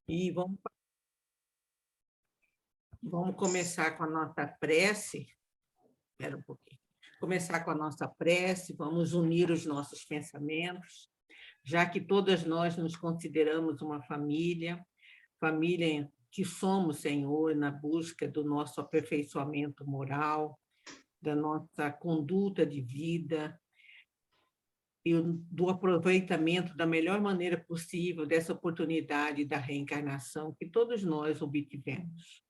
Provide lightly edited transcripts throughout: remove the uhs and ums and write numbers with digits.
E vamos começar com a nossa prece. Espera um pouquinho. Começar com a nossa prece, vamos unir os nossos pensamentos, já que todas nós nos consideramos uma família que somos, Senhor, na busca do nosso aperfeiçoamento moral, da nossa conduta de vida, e do aproveitamento da melhor maneira possível dessa oportunidade da reencarnação que todos nós obtivemos.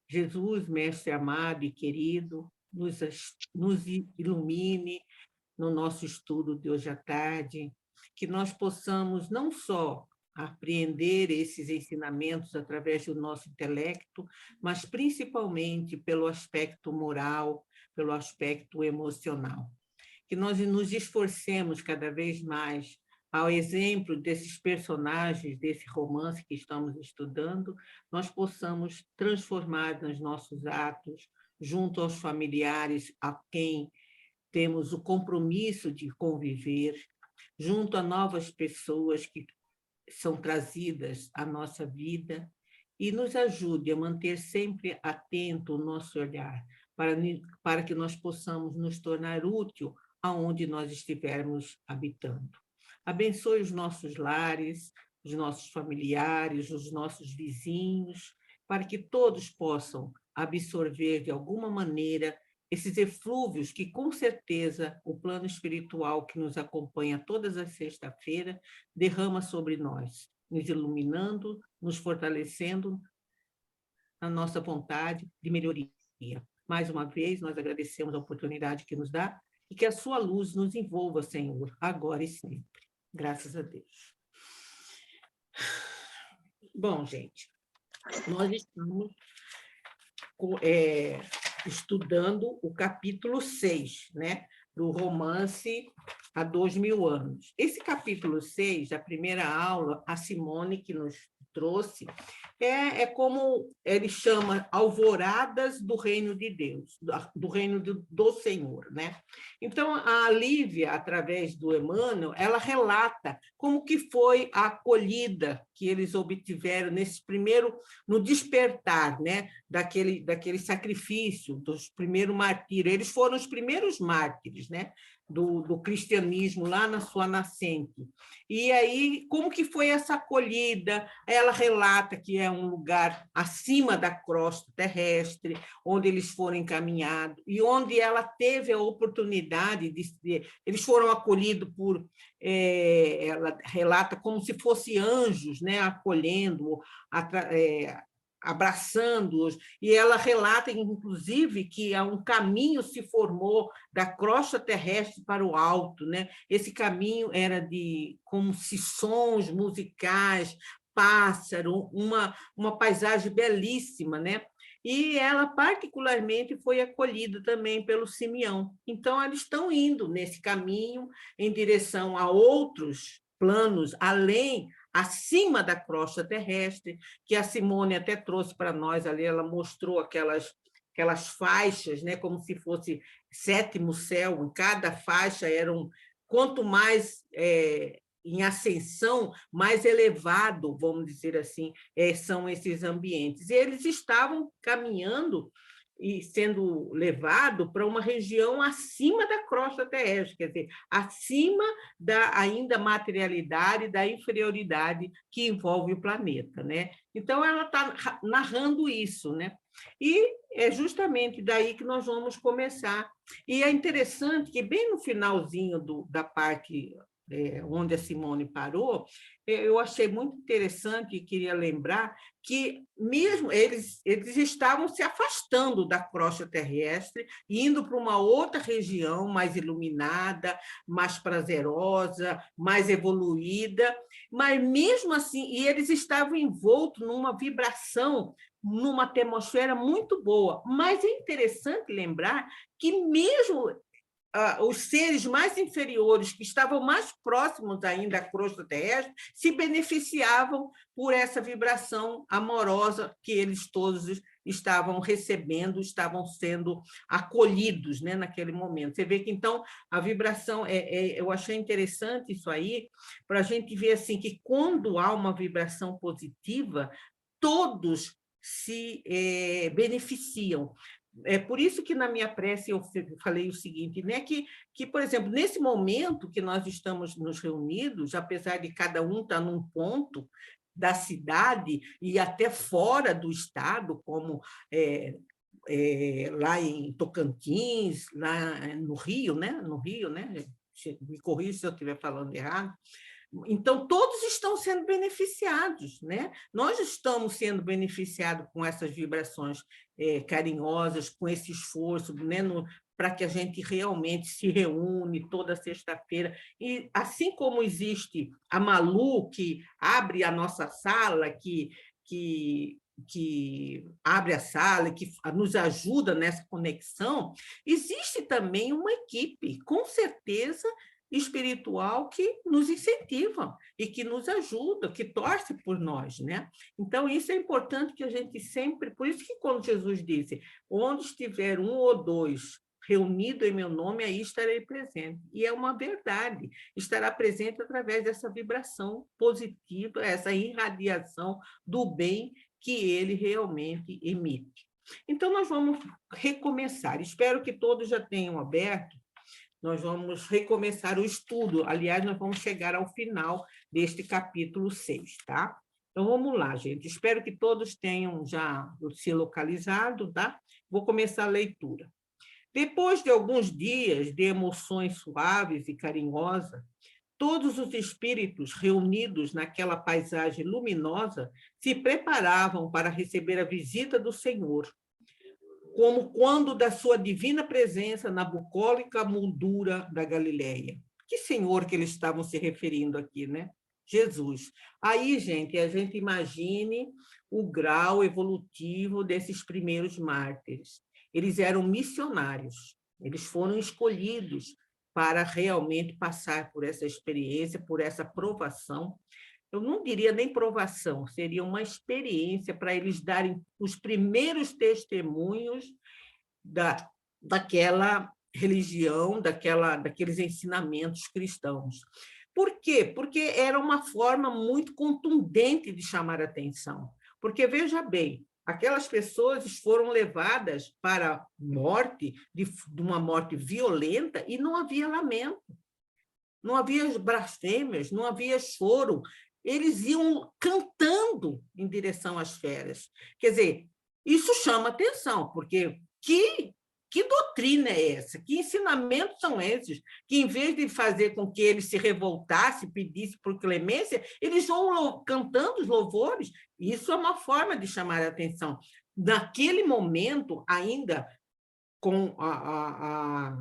Jesus, Mestre amado e querido, nos ilumine no nosso estudo de hoje à tarde, que nós possamos não só apreender esses ensinamentos através do nosso intelecto, mas principalmente pelo aspecto moral, pelo aspecto emocional. Que nós nos esforcemos cada vez mais, ao exemplo desses personagens, desse romance que estamos estudando, nós possamos transformar nos nossos atos, junto aos familiares a quem temos o compromisso de conviver, junto a novas pessoas que são trazidas à nossa vida, e nos ajude a manter sempre atento o nosso olhar, para que nós possamos nos tornar útil aonde nós estivermos habitando. Abençoe os nossos lares, os nossos familiares, os nossos vizinhos, para que todos possam absorver de alguma maneira esses eflúvios que, com certeza, o plano espiritual que nos acompanha todas as sextas-feiras derrama sobre nós, nos iluminando, nos fortalecendo na nossa vontade de melhoria. Mais uma vez, nós agradecemos a oportunidade que nos dá e que a sua luz nos envolva, Senhor, agora e sempre. Graças a Deus. Bom, gente, nós estamos estudando o capítulo 6, né, do romance Há 2000 anos. Esse capítulo 6, a primeira aula, a Simone que nos trouxe, é como ele chama alvoradas do reino de Deus, do reino do Senhor, né? Então, a Lívia, através do Emmanuel, ela relata como que foi a acolhida que eles obtiveram no despertar, né? daquele sacrifício, dos primeiros martírios. Eles foram os primeiros mártires, né? do cristianismo lá na sua nascente. E aí, como que foi essa acolhida? Ela relata que é um lugar acima da crosta terrestre, onde eles foram encaminhados, e onde ela teve a oportunidade eles foram acolhidos por... ela relata como se fossem anjos, né, acolhendo, abraçando-os, e ela relata, inclusive, que um caminho se formou da crosta terrestre para o alto, né? Esse caminho era como se sons musicais, pássaro, uma paisagem belíssima, né? E ela, particularmente, foi acolhida também pelo Simeão. Então, eles estão indo nesse caminho em direção a outros planos, acima da crosta terrestre, que a Simone até trouxe para nós ali, ela mostrou aquelas faixas, né, como se fosse sétimo céu, em cada faixa quanto mais em ascensão, mais elevado, vamos dizer assim, são esses ambientes. E eles estavam caminhando e sendo levado para uma região acima da crosta terrestre, quer dizer, acima da ainda materialidade, da inferioridade que envolve o planeta, né? Então, ela está narrando isso, né? E é justamente daí que nós vamos começar. E é interessante que, bem no finalzinho da parte onde a Simone parou, eu achei muito interessante e queria lembrar que mesmo eles estavam se afastando da crosta terrestre, indo para uma outra região mais iluminada, mais prazerosa, mais evoluída, mas mesmo assim, e eles estavam envoltos numa vibração, numa atmosfera muito boa. Mas é interessante lembrar que mesmo os seres mais inferiores, que estavam mais próximos ainda à crosta terrestre, se beneficiavam por essa vibração amorosa que eles todos estavam recebendo, estavam sendo acolhidos, né, naquele momento. Você vê que, então, a vibração, eu achei interessante isso aí, para a gente ver assim, que quando há uma vibração positiva, todos se beneficiam. É por isso que na minha prece eu falei o seguinte, né? Que, por exemplo, nesse momento que nós estamos nos reunidos, apesar de cada um estar num ponto da cidade e até fora do estado, como lá em Tocantins, lá no Rio, né? No Rio, né? Me corrija se eu estiver falando errado. Então, todos estão sendo beneficiados, né? Nós estamos sendo beneficiados com essas vibrações carinhosas, com esse esforço, né? Para que a gente realmente se reúne toda sexta-feira. E assim como existe a Malu, que abre a nossa sala, que abre a sala, que nos ajuda nessa conexão, existe também uma equipe, com certeza, espiritual que nos incentiva e que nos ajuda, que torce por nós, né? Então, isso é importante que a gente sempre... Por isso que quando Jesus disse, onde estiver um ou dois reunido em meu nome, aí estarei presente. E é uma verdade, estará presente através dessa vibração positiva, essa irradiação do bem que ele realmente emite. Então, nós vamos recomeçar. Espero que todos já tenham aberto. Nós vamos recomeçar o estudo. Aliás, nós vamos chegar ao final deste capítulo 6, tá? Então, vamos lá, gente. Espero que todos tenham já se localizado, tá? Vou começar a leitura. Depois de alguns dias de emoções suaves e carinhosas, todos os espíritos reunidos naquela paisagem luminosa se preparavam para receber a visita do Senhor, como quando da sua divina presença na bucólica moldura da Galileia. Que Senhor que eles estavam se referindo aqui, né? Jesus. Aí, gente, a gente imagine o grau evolutivo desses primeiros mártires. Eles eram missionários, eles foram escolhidos para realmente passar por essa experiência, por essa provação. Eu não diria nem provação, seria uma experiência para eles darem os primeiros testemunhos daquela religião, daqueles ensinamentos cristãos. Por quê? Porque era uma forma muito contundente de chamar a atenção. Porque, veja bem, aquelas pessoas foram levadas para a morte, de uma morte violenta, e não havia lamento, não havia blasfêmias, não havia choro. Eles iam cantando em direção às feras. Quer dizer, isso chama atenção, porque que doutrina é essa? Que ensinamentos são esses? Que, em vez de fazer com que eles se revoltassem, pedissem por clemência, eles vão cantando os louvores. Isso é uma forma de chamar a atenção. Naquele momento, ainda com a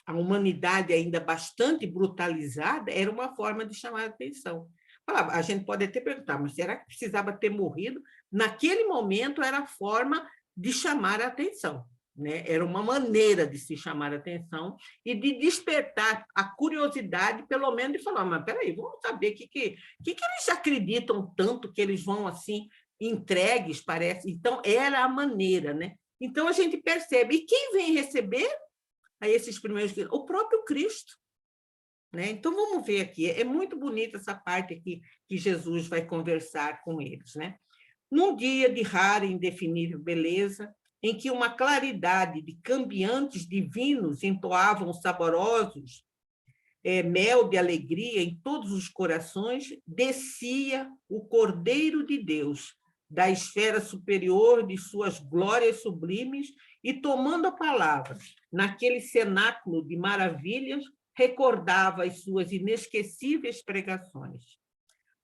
humanidade ainda bastante brutalizada, era uma forma de chamar a atenção. A gente pode até perguntar, mas será que precisava ter morrido? Naquele momento, era a forma de chamar a atenção, né? Era uma maneira de se chamar a atenção e de despertar a curiosidade, pelo menos, de falar, mas peraí, vamos saber o que eles acreditam tanto que eles vão assim entregues, parece. Então, era a maneira, né? Então, a gente percebe. E quem vem receber a esses primeiros? O próprio Cristo. Né? Então, vamos ver aqui. É muito bonita essa parte aqui que Jesus vai conversar com eles. Né? Num dia de rara e indefinível beleza, em que uma claridade de cambiantes divinos entoavam saborosos mel de alegria em todos os corações, descia o Cordeiro de Deus, da esfera superior de suas glórias sublimes, e, tomando a palavra, naquele cenáculo de maravilhas, recordava as suas inesquecíveis pregações.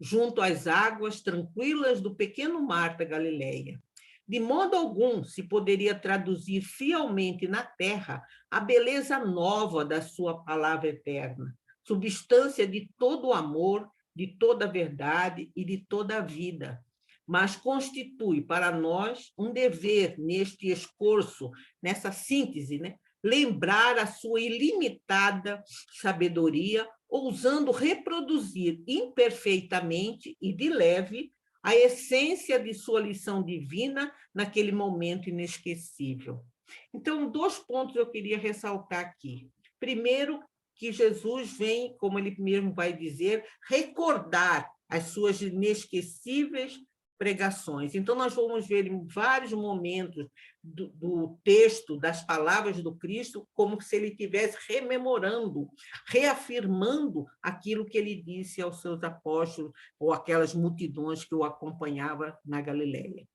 Junto às águas tranquilas do pequeno mar da Galileia, de modo algum se poderia traduzir fielmente na terra a beleza nova da sua palavra eterna, substância de todo o amor, de toda a verdade e de toda a vida, mas constitui para nós um dever neste esforço, nessa síntese, né? lembrar a sua ilimitada sabedoria, ousando reproduzir imperfeitamente e de leve a essência de sua lição divina naquele momento inesquecível. Então, 2 pontos eu queria ressaltar aqui. Primeiro, que Jesus vem, como ele mesmo vai dizer, recordar as suas inesquecíveis pregações. Então, nós vamos ver em vários momentos do texto, das palavras do Cristo, como se ele estivesse rememorando, reafirmando aquilo que ele disse aos seus apóstolos ou aquelas multidões que o acompanhavam na Galileia.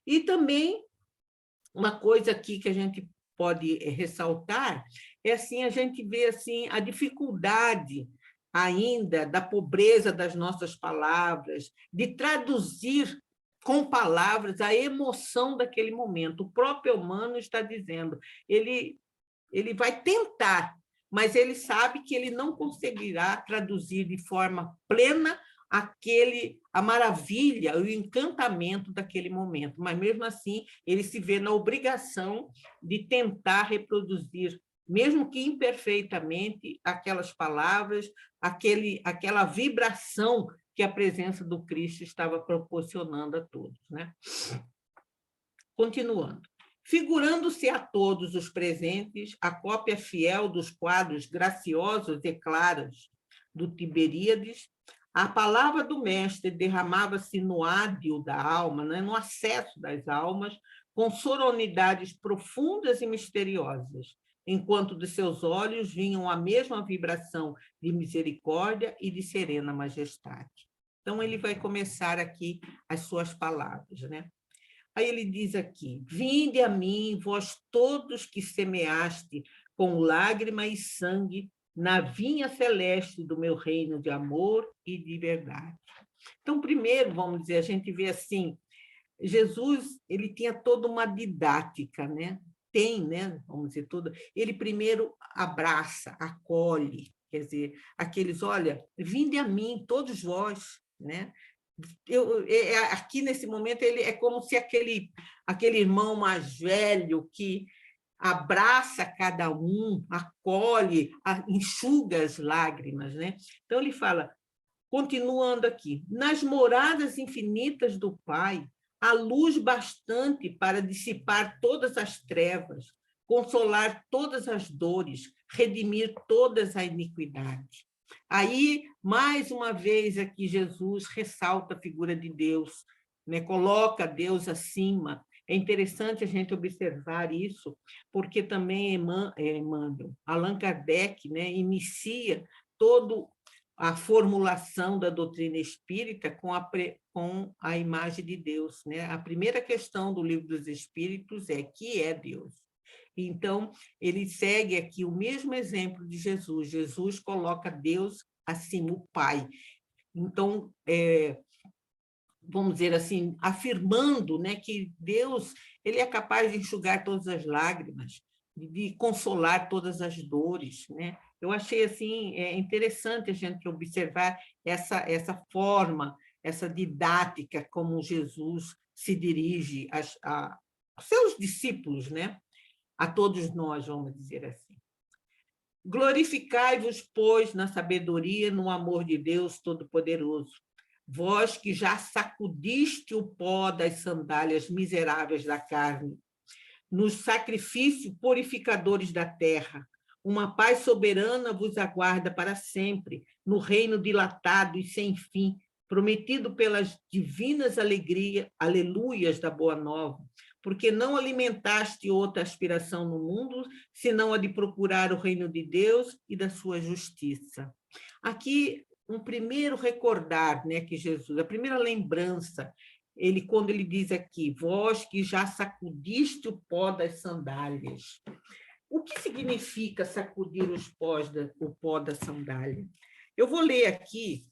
E também, uma coisa aqui que a gente pode ressaltar é assim, a gente vê assim, a dificuldade ainda da pobreza das nossas palavras, de traduzir com palavras a emoção daquele momento. O próprio humano está dizendo, ele vai tentar, mas ele sabe que ele não conseguirá traduzir de forma plena a maravilha, o encantamento daquele momento, mas mesmo assim ele se vê na obrigação de tentar reproduzir, mesmo que imperfeitamente, aquelas palavras, aquela vibração que a presença do Cristo estava proporcionando a todos, né? Continuando. Figurando-se a todos os presentes a cópia fiel dos quadros graciosos e claros do Tiberíades, a palavra do mestre derramava-se no ádil da alma, né, no acesso das almas, com sonoridades profundas e misteriosas, enquanto de seus olhos vinham a mesma vibração de misericórdia e de serena majestade. Então, ele vai começar aqui as suas palavras, né? Aí ele diz aqui, vinde a mim, vós todos que semeaste com lágrima e sangue na vinha celeste do meu reino de amor e de verdade. Então, primeiro, vamos dizer, a gente vê assim, Jesus, ele tinha toda uma didática, né? Tem, né? Vamos dizer, tudo. Ele primeiro abraça, acolhe, quer dizer, aqueles, olha, vinde a mim, todos vós, né? Aqui, nesse momento, ele é como se aquele irmão mais velho que abraça cada um, acolhe, enxuga as lágrimas, né? Então, ele fala, continuando aqui, nas moradas infinitas do Pai, há luz bastante para dissipar todas as trevas, consolar todas as dores, redimir todas as iniquidades. Aí, mais uma vez, aqui Jesus ressalta a figura de Deus, né? Coloca Deus acima. É interessante a gente observar isso, porque também Emmanuel, Allan Kardec, né, inicia toda a formulação da doutrina espírita com a imagem de Deus, né? A primeira questão do Livro dos Espíritos é: que é Deus? Então, ele segue aqui o mesmo exemplo de Jesus. Jesus coloca Deus acima, o Pai. Então, vamos dizer assim, afirmando, né, que Deus, ele é capaz de enxugar todas as lágrimas, de consolar todas as dores, né? Eu achei assim interessante a gente observar essa forma, essa didática como Jesus se dirige aos seus discípulos, né? A todos nós, vamos dizer assim. Glorificai-vos, pois, na sabedoria, no amor de Deus Todo-Poderoso, vós que já sacudiste o pó das sandálias miseráveis da carne, nos sacrifícios purificadores da terra, uma paz soberana vos aguarda para sempre, no reino dilatado e sem fim, prometido pelas divinas aleluias da Boa Nova, porque não alimentaste outra aspiração no mundo, senão a de procurar o reino de Deus e da sua justiça. Aqui, um primeiro recordar, né, que Jesus, a primeira lembrança, quando ele diz aqui, vós que já sacudiste o pó das sandálias. O que significa sacudir o pó da sandália? Eu vou ler aqui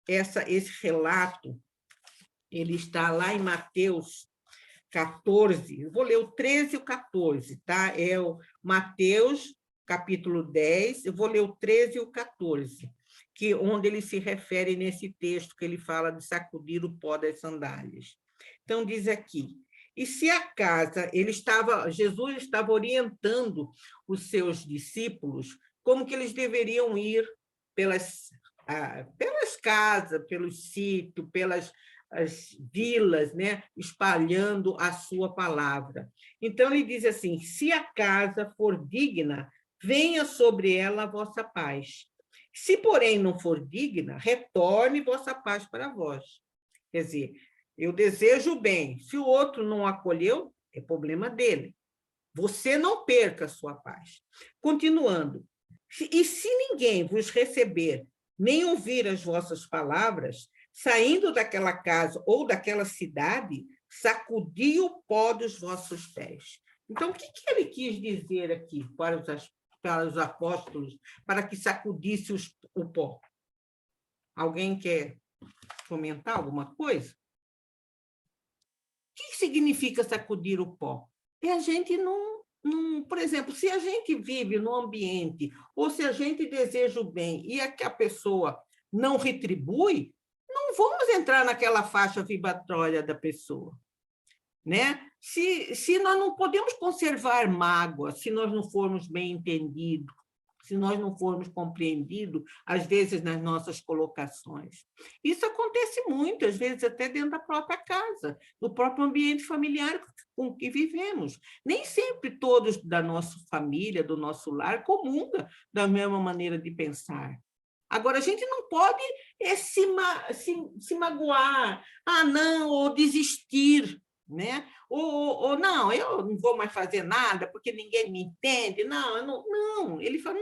esse relato, ele está lá em Mateus 14, eu vou ler o 13 e o 14, tá? É o Mateus, capítulo 10, eu vou ler o 13 e o 14, onde ele se refere nesse texto que ele fala de sacudir o pó das sandálias. Então, diz aqui, E se a casa, Jesus estava orientando os seus discípulos como que eles deveriam ir pelas casas, pelos sítios, pelas as vilas, né, espalhando a sua palavra. Então, ele diz assim, se a casa for digna, venha sobre ela a vossa paz. Se, porém, não for digna, retorne vossa paz para vós. Quer dizer, eu desejo o bem. Se o outro não acolheu, é problema dele. Você não perca a sua paz. Continuando. E se ninguém vos receber, nem ouvir as vossas palavras, saindo daquela casa ou daquela cidade, sacudi o pó dos vossos pés. Então, o que ele quis dizer aqui para os apóstolos, para que sacudisse o pó? Alguém quer comentar alguma coisa? O que significa sacudir o pó? É a gente por exemplo, se a gente vive num ambiente, ou se a gente deseja o bem e a pessoa não retribui, não vamos entrar naquela faixa vibratória da pessoa, né? Se nós não podemos conservar mágoa, se nós não formos bem entendidos, se nós não formos compreendidos, às vezes, nas nossas colocações. Isso acontece muito, às vezes, até dentro da própria casa, do próprio ambiente familiar com que vivemos. Nem sempre todos da nossa família, do nosso lar, comungam da mesma maneira de pensar. Agora, a gente não pode se magoar, não, ou desistir, né? Ou não, eu não vou mais fazer nada porque ninguém me entende. Não, ele fala,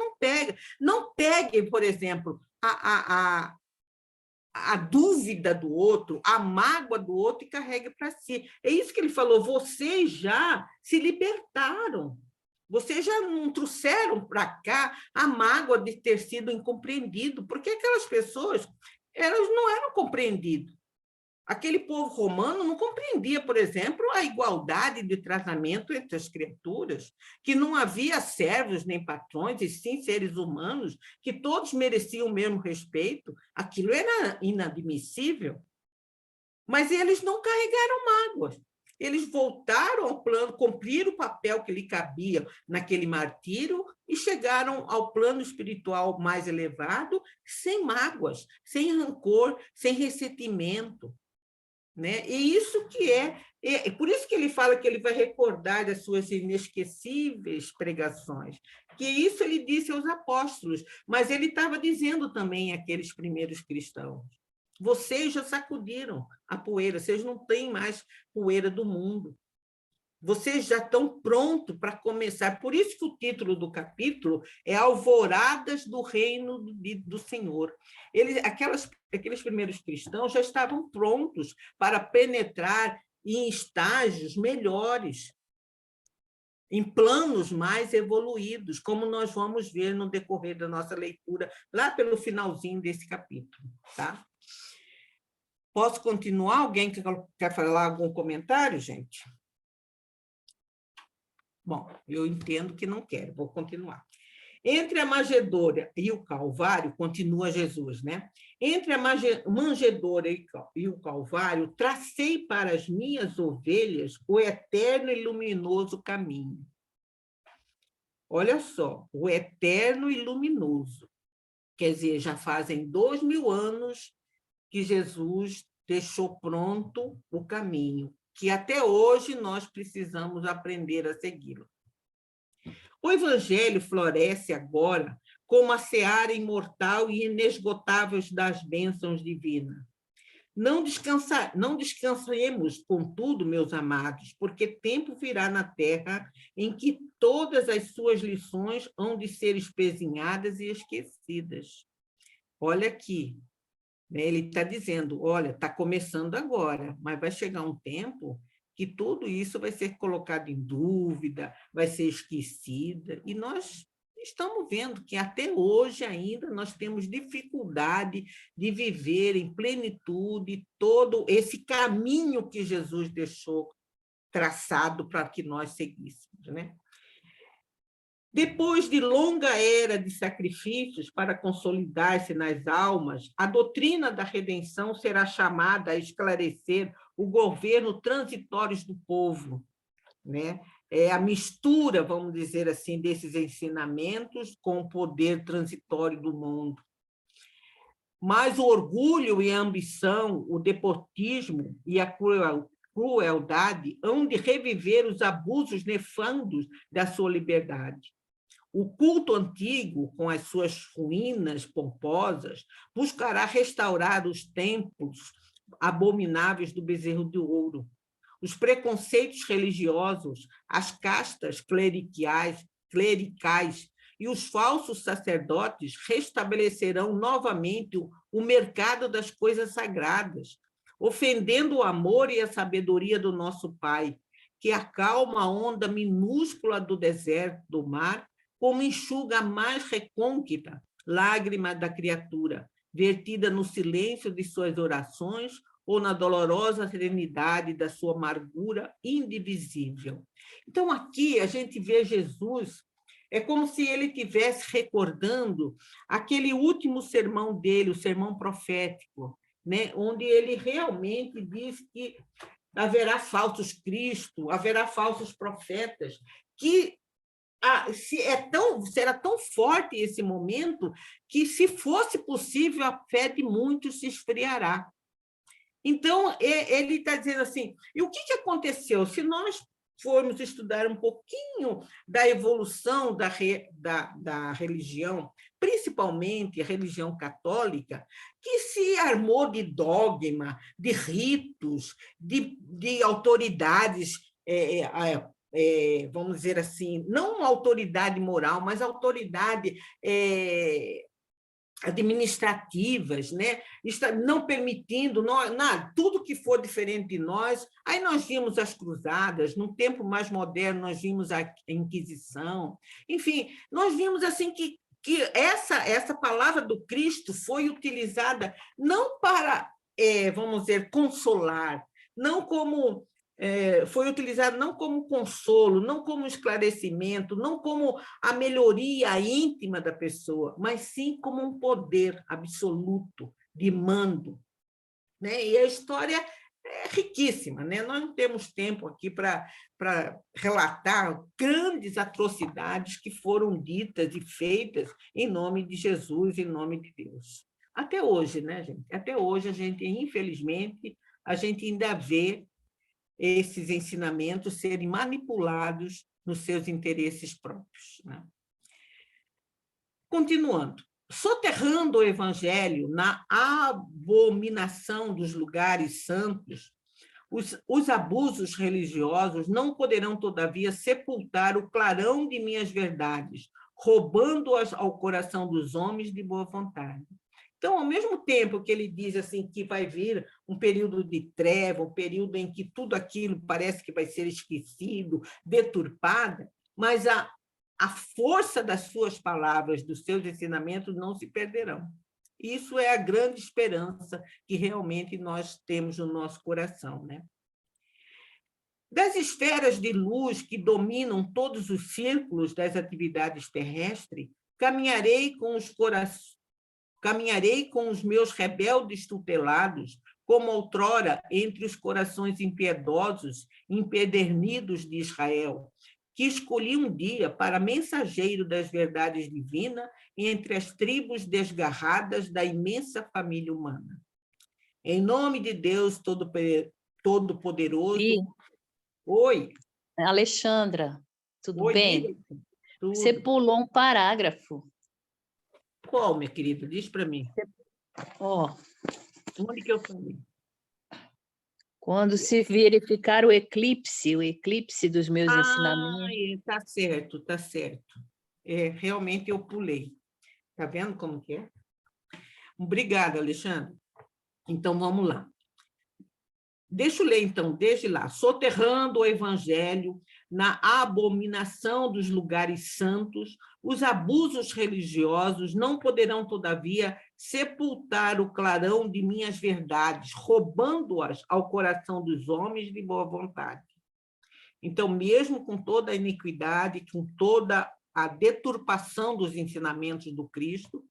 não pegue, por exemplo, a dúvida do outro, a mágoa do outro e carregue para si. É isso que ele falou, vocês já se libertaram. Vocês já não trouxeram para cá a mágoa de ter sido incompreendido, porque aquelas pessoas elas não eram compreendidas. Aquele povo romano não compreendia, por exemplo, a igualdade de tratamento entre as criaturas, que não havia servos nem patrões, e sim seres humanos, que todos mereciam o mesmo respeito. Aquilo era inadmissível. Mas eles não carregaram mágoas. Eles voltaram ao plano, cumpriram o papel que lhe cabia naquele martírio e chegaram ao plano espiritual mais elevado sem mágoas, sem rancor, sem ressentimento. Né? E isso que é por isso que ele fala que ele vai recordar das suas inesquecíveis pregações, que isso ele disse aos apóstolos, mas ele estava dizendo também àqueles primeiros cristãos, vocês já sacudiram a poeira, vocês não têm mais poeira do mundo, vocês já estão prontos para começar, por isso que o título do capítulo é Alvoradas do Reino do Senhor. Aqueles primeiros cristãos já estavam prontos para penetrar em estágios melhores, em planos mais evoluídos, como nós vamos ver no decorrer da nossa leitura, lá pelo finalzinho desse capítulo. Tá? Posso continuar? Alguém quer falar algum comentário, gente? Bom, eu entendo que não quero, vou continuar. Entre a manjedoura e o Calvário, continua Jesus, né? Entre a manjedoura e o Calvário, tracei para as minhas ovelhas o eterno e luminoso caminho. Olha só, o eterno e luminoso. Quer dizer, já fazem 2000 anos que Jesus deixou pronto o caminho, que até hoje nós precisamos aprender a segui-lo. O Evangelho floresce agora como a seara imortal e inesgotável das bênçãos divinas. Não descansaremos, contudo, meus amados, porque tempo virá na terra em que todas as suas lições hão de ser espezinhadas e esquecidas. Olha aqui, né? Ele está dizendo, olha, está começando agora, mas vai chegar um tempo que tudo isso vai ser colocado em dúvida, vai ser esquecida, e nós estamos vendo que até hoje ainda nós temos dificuldade de viver em plenitude todo esse caminho que Jesus deixou traçado para que nós seguíssemos, né? Depois de longa era de sacrifícios para consolidar-se nas almas, a doutrina da redenção será chamada a esclarecer o governo transitórios do povo, né? É a mistura, vamos dizer assim, desses ensinamentos com o poder transitório do mundo. Mas o orgulho e a ambição, o despotismo e a crueldade hão de reviver os abusos nefandos da sua liberdade. O culto antigo, com as suas ruínas pomposas, buscará restaurar os templos abomináveis do bezerro de ouro. Os preconceitos religiosos, as castas clericais e os falsos sacerdotes restabelecerão novamente o mercado das coisas sagradas, ofendendo o amor e a sabedoria do nosso Pai, que acalma a onda minúscula do deserto, do mar, como enxuga a mais recôncita lágrima da criatura, vertida no silêncio de suas orações ou na dolorosa serenidade da sua amargura indivisível. Então, aqui a gente vê Jesus, é como se ele estivesse recordando aquele último sermão dele, o sermão profético, né? Onde ele realmente diz que haverá falsos cristos, haverá falsos profetas, que será tão forte esse momento que, se fosse possível, a fé de muitos se esfriará. Então, ele está dizendo assim, e o que aconteceu? Se nós formos estudar um pouquinho da evolução da religião, principalmente a religião católica, que se armou de dogma, de ritos, de autoridades, vamos dizer assim, não uma autoridade moral, mas autoridade administrativas, né? Não permitindo nada, tudo que for diferente de nós. Aí nós vimos as cruzadas, num tempo mais moderno nós vimos a Inquisição, enfim, nós vimos assim que essa palavra do Cristo foi utilizada não para, vamos dizer, consolar, não como foi utilizado não como consolo, não como esclarecimento, não como a melhoria íntima da pessoa, mas sim como um poder absoluto de mando, né? E a história é riquíssima, né? Nós não temos tempo aqui para relatar grandes atrocidades que foram ditas e feitas em nome de Jesus, em nome de Deus. Até hoje, né, gente? Até hoje a gente, infelizmente, a gente ainda vê esses ensinamentos serem manipulados nos seus interesses próprios, né? Continuando, soterrando o evangelho na abominação dos lugares santos, os abusos religiosos não poderão, todavia, sepultar o clarão de minhas verdades, roubando-as ao coração dos homens de boa vontade. Então, ao mesmo tempo que ele diz assim que vai vir um período de treva, um período em que tudo aquilo parece que vai ser esquecido, deturpada, mas a força das suas palavras, dos seus ensinamentos, não se perderão. Isso é a grande esperança que realmente nós temos no nosso coração, né? Das esferas de luz que dominam todos os círculos das atividades terrestres, caminharei com os meus rebeldes tutelados, como outrora entre os corações impiedosos, empedernidos de Israel, que escolhi um dia para mensageiro das verdades divinas entre as tribos desgarradas da imensa família humana. Em nome de Deus Todo-Poderoso. Oi. Alexandra, tudo Oi, bem? Tudo. Você pulou um parágrafo. Qual, minha querida? Diz para mim. Onde que eu falei? Quando se verificar o eclipse dos meus ensinamentos. Está certo, está certo. Realmente eu pulei. Está vendo como que é? Obrigada, Alexandre. Então, vamos lá. Deixa eu ler, então, desde lá. Soterrando o evangelho na abominação dos lugares santos, os abusos religiosos não poderão, todavia, sepultar o clarão de minhas verdades, roubando-as ao coração dos homens de boa vontade. Então, mesmo com toda a iniquidade, com toda a deturpação dos ensinamentos do Cristo,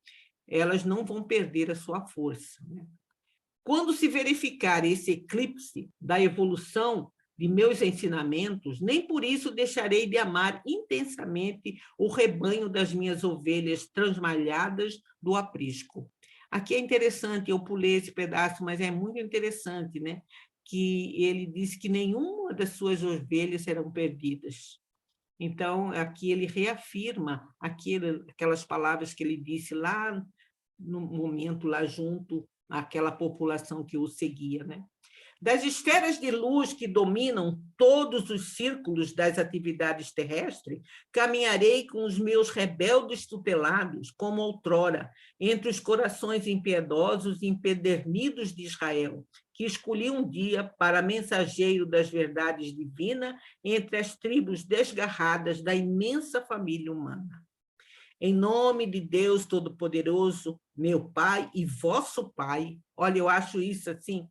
elas não vão perder a sua força, né? Quando se verificar esse eclipse da evolução de meus ensinamentos, nem por isso deixarei de amar intensamente o rebanho das minhas ovelhas transmalhadas do aprisco. Aqui é interessante, eu pulei esse pedaço, mas é muito interessante, né? Que ele diz que nenhuma das suas ovelhas serão perdidas. Então, aqui ele reafirma aquelas palavras que ele disse lá no momento, lá junto àquela população que o seguia, né? Das esferas de luz que dominam todos os círculos das atividades terrestres, caminharei com os meus rebeldes tutelados, como outrora, entre os corações impiedosos e empedernidos de Israel, que escolhi um dia para mensageiro das verdades divinas entre as tribos desgarradas da imensa família humana. Em nome de Deus Todo-Poderoso, meu Pai e vosso Pai, olha, eu acho isso assim,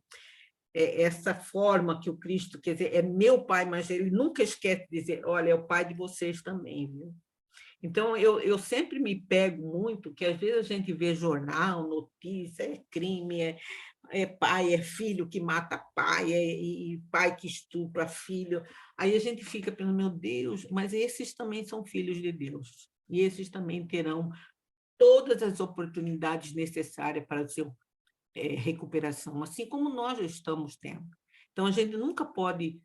essa forma que o Cristo, quer dizer, é meu pai, mas ele nunca esquece de dizer, olha, é o pai de vocês também, viu? Então, eu sempre me pego muito, que às vezes a gente vê jornal, notícia, é crime, é pai, é filho que mata pai, e pai que estupra filho. Aí a gente fica pensando, meu Deus, mas esses também são filhos de Deus, e esses também terão todas as oportunidades necessárias para o seu recuperação, assim como nós já estamos tendo. Então, a gente nunca pode,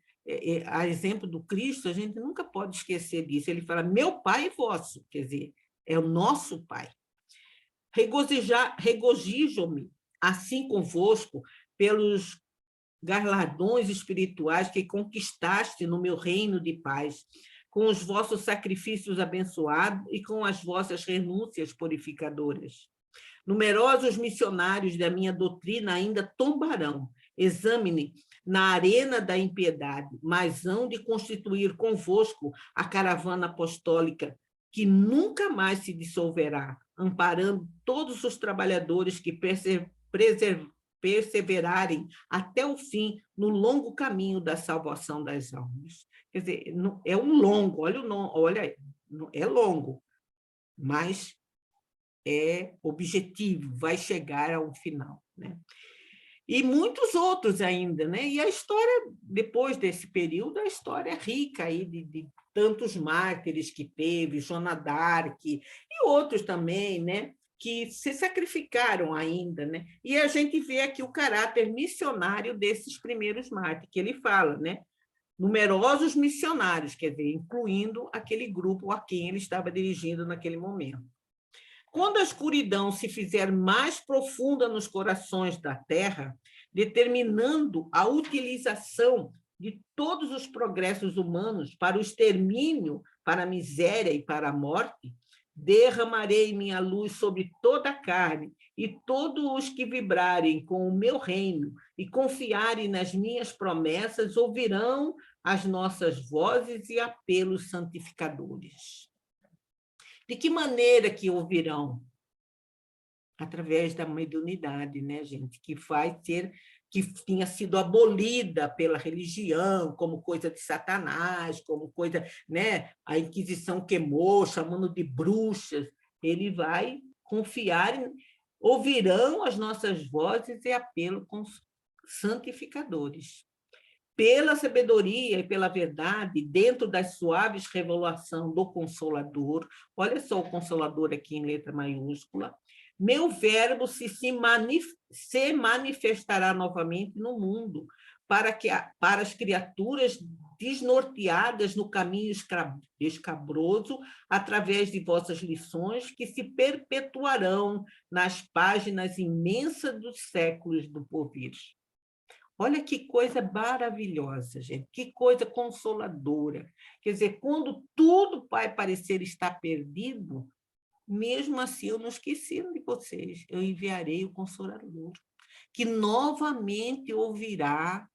a exemplo do Cristo, a gente nunca pode esquecer disso. Ele fala, meu Pai é vosso, quer dizer, é o nosso Pai. Regozijo-me, assim convosco, pelos galardões espirituais que conquistaste no meu reino de paz, com os vossos sacrifícios abençoados e com as vossas renúncias purificadoras. Numerosos missionários da minha doutrina ainda tombarão. Examine na arena da impiedade, mas hão de constituir convosco a caravana apostólica, que nunca mais se dissolverá, amparando todos os trabalhadores que perseverarem até o fim no longo caminho da salvação das almas. Quer dizer, é um longo, olha, é longo, mas é objetivo, vai chegar ao final, né? E muitos outros ainda, né? E a história, depois desse período, a história é rica aí de tantos mártires que teve, Joana d'Arc e outros também, né? Que se sacrificaram ainda, né? E a gente vê aqui o caráter missionário desses primeiros mártires, que ele fala, né? Numerosos missionários, quer dizer, incluindo aquele grupo a quem ele estava dirigindo naquele momento. Quando a escuridão se fizer mais profunda nos corações da Terra, determinando a utilização de todos os progressos humanos para o extermínio, para a miséria e para a morte, derramarei minha luz sobre toda a carne, e todos os que vibrarem com o meu reino e confiarem nas minhas promessas ouvirão as nossas vozes e apelos santificadores. De que maneira que ouvirão? Através da mediunidade, né, gente? Que tinha sido abolida pela religião, como coisa de Satanás, como coisa, né? A Inquisição queimou, chamando de bruxas. Ele vai confiar, ouvirão as nossas vozes e apelo com santificadores. Pela sabedoria e pela verdade, dentro das suaves revelações do Consolador, olha só o Consolador aqui em letra maiúscula, meu verbo se manifestará novamente no mundo, para as criaturas desnorteadas no caminho escabroso, através de vossas lições, que se perpetuarão nas páginas imensas dos séculos do porvir. Olha que coisa maravilhosa, gente, que coisa consoladora. Quer dizer, quando tudo vai parecer estar perdido, mesmo assim eu não esqueci de vocês, eu enviarei o Consolador, que novamente ouvirá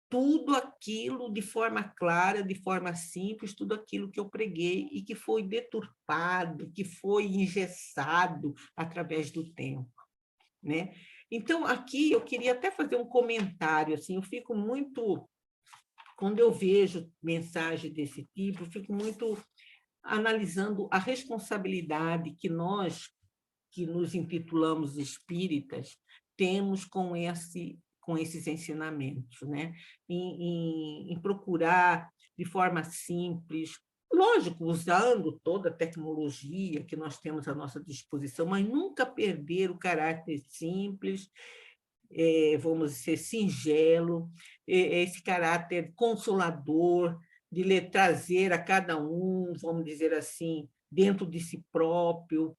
tudo aquilo de forma clara, de forma simples, tudo aquilo que eu preguei e que foi deturpado, que foi engessado através do tempo, né? Então, aqui eu queria até fazer um comentário, assim, eu fico muito, quando eu vejo mensagem desse tipo, eu fico muito analisando a responsabilidade que nós, que nos intitulamos espíritas, temos com esses ensinamentos, né? Em procurar de forma simples, lógico, usando toda a tecnologia que nós temos à nossa disposição, mas nunca perder o caráter simples, vamos dizer, singelo, esse caráter consolador, de lhe trazer a cada um, vamos dizer assim, dentro de si próprio,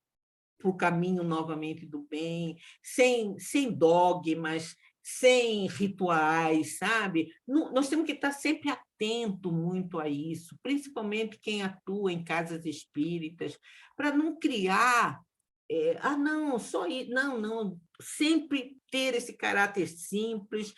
para o caminho novamente do bem, sem dogmas, sem rituais, sabe? Nós temos que estar sempre atento muito a isso, principalmente quem atua em casas espíritas, para não criar não, só isso, não, sempre ter esse caráter simples,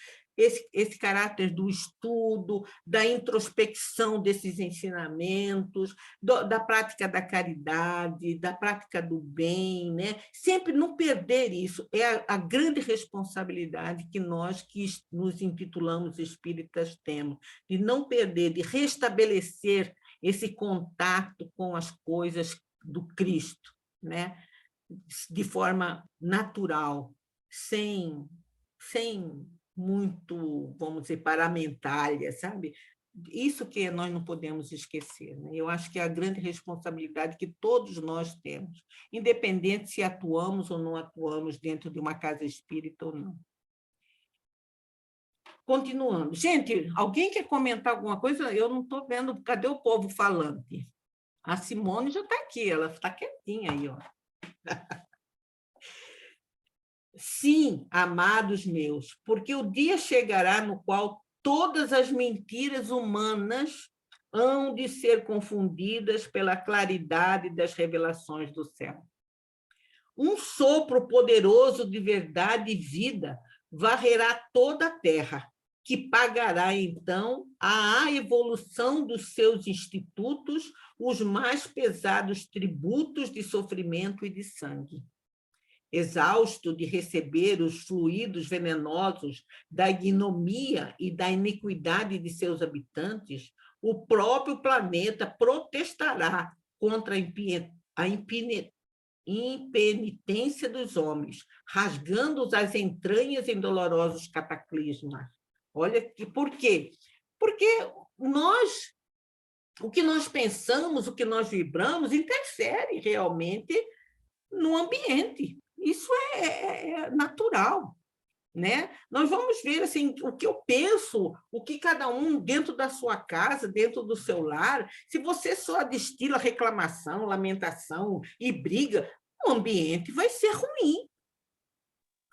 esse caráter do estudo, da introspecção desses ensinamentos, da prática da caridade, da prática do bem, né? Sempre não perder isso. É a grande responsabilidade que nós que nos intitulamos espíritas temos, de não perder, de restabelecer esse contato com as coisas do Cristo, né? De forma natural, sem muito, vamos dizer, paramentália, sabe? Isso que nós não podemos esquecer, né? Eu acho que é a grande responsabilidade que todos nós temos, independente se atuamos ou não atuamos dentro de uma casa espírita ou não. Continuando. Gente, alguém quer comentar alguma coisa? Eu não estou vendo. Cadê o povo falante? A Simone já está aqui, ela está quietinha aí, ó. Sim, amados meus, porque o dia chegará no qual todas as mentiras humanas hão de ser confundidas pela claridade das revelações do céu. Um sopro poderoso de verdade e vida varrerá toda a terra, que pagará, então, à evolução dos seus institutos os mais pesados tributos de sofrimento e de sangue. Exausto de receber os fluidos venenosos da ignomia e da iniquidade de seus habitantes, o próprio planeta protestará contra a impenitência dos homens, rasgando-os as entranhas em dolorosos cataclismas. Olha, por quê? Porque o que nós pensamos, o que nós vibramos, interfere realmente no ambiente. Isso é natural, né? Nós vamos ver assim, o que eu penso, o que cada um dentro da sua casa, dentro do seu lar, se você só destila reclamação, lamentação e briga, o ambiente vai ser ruim.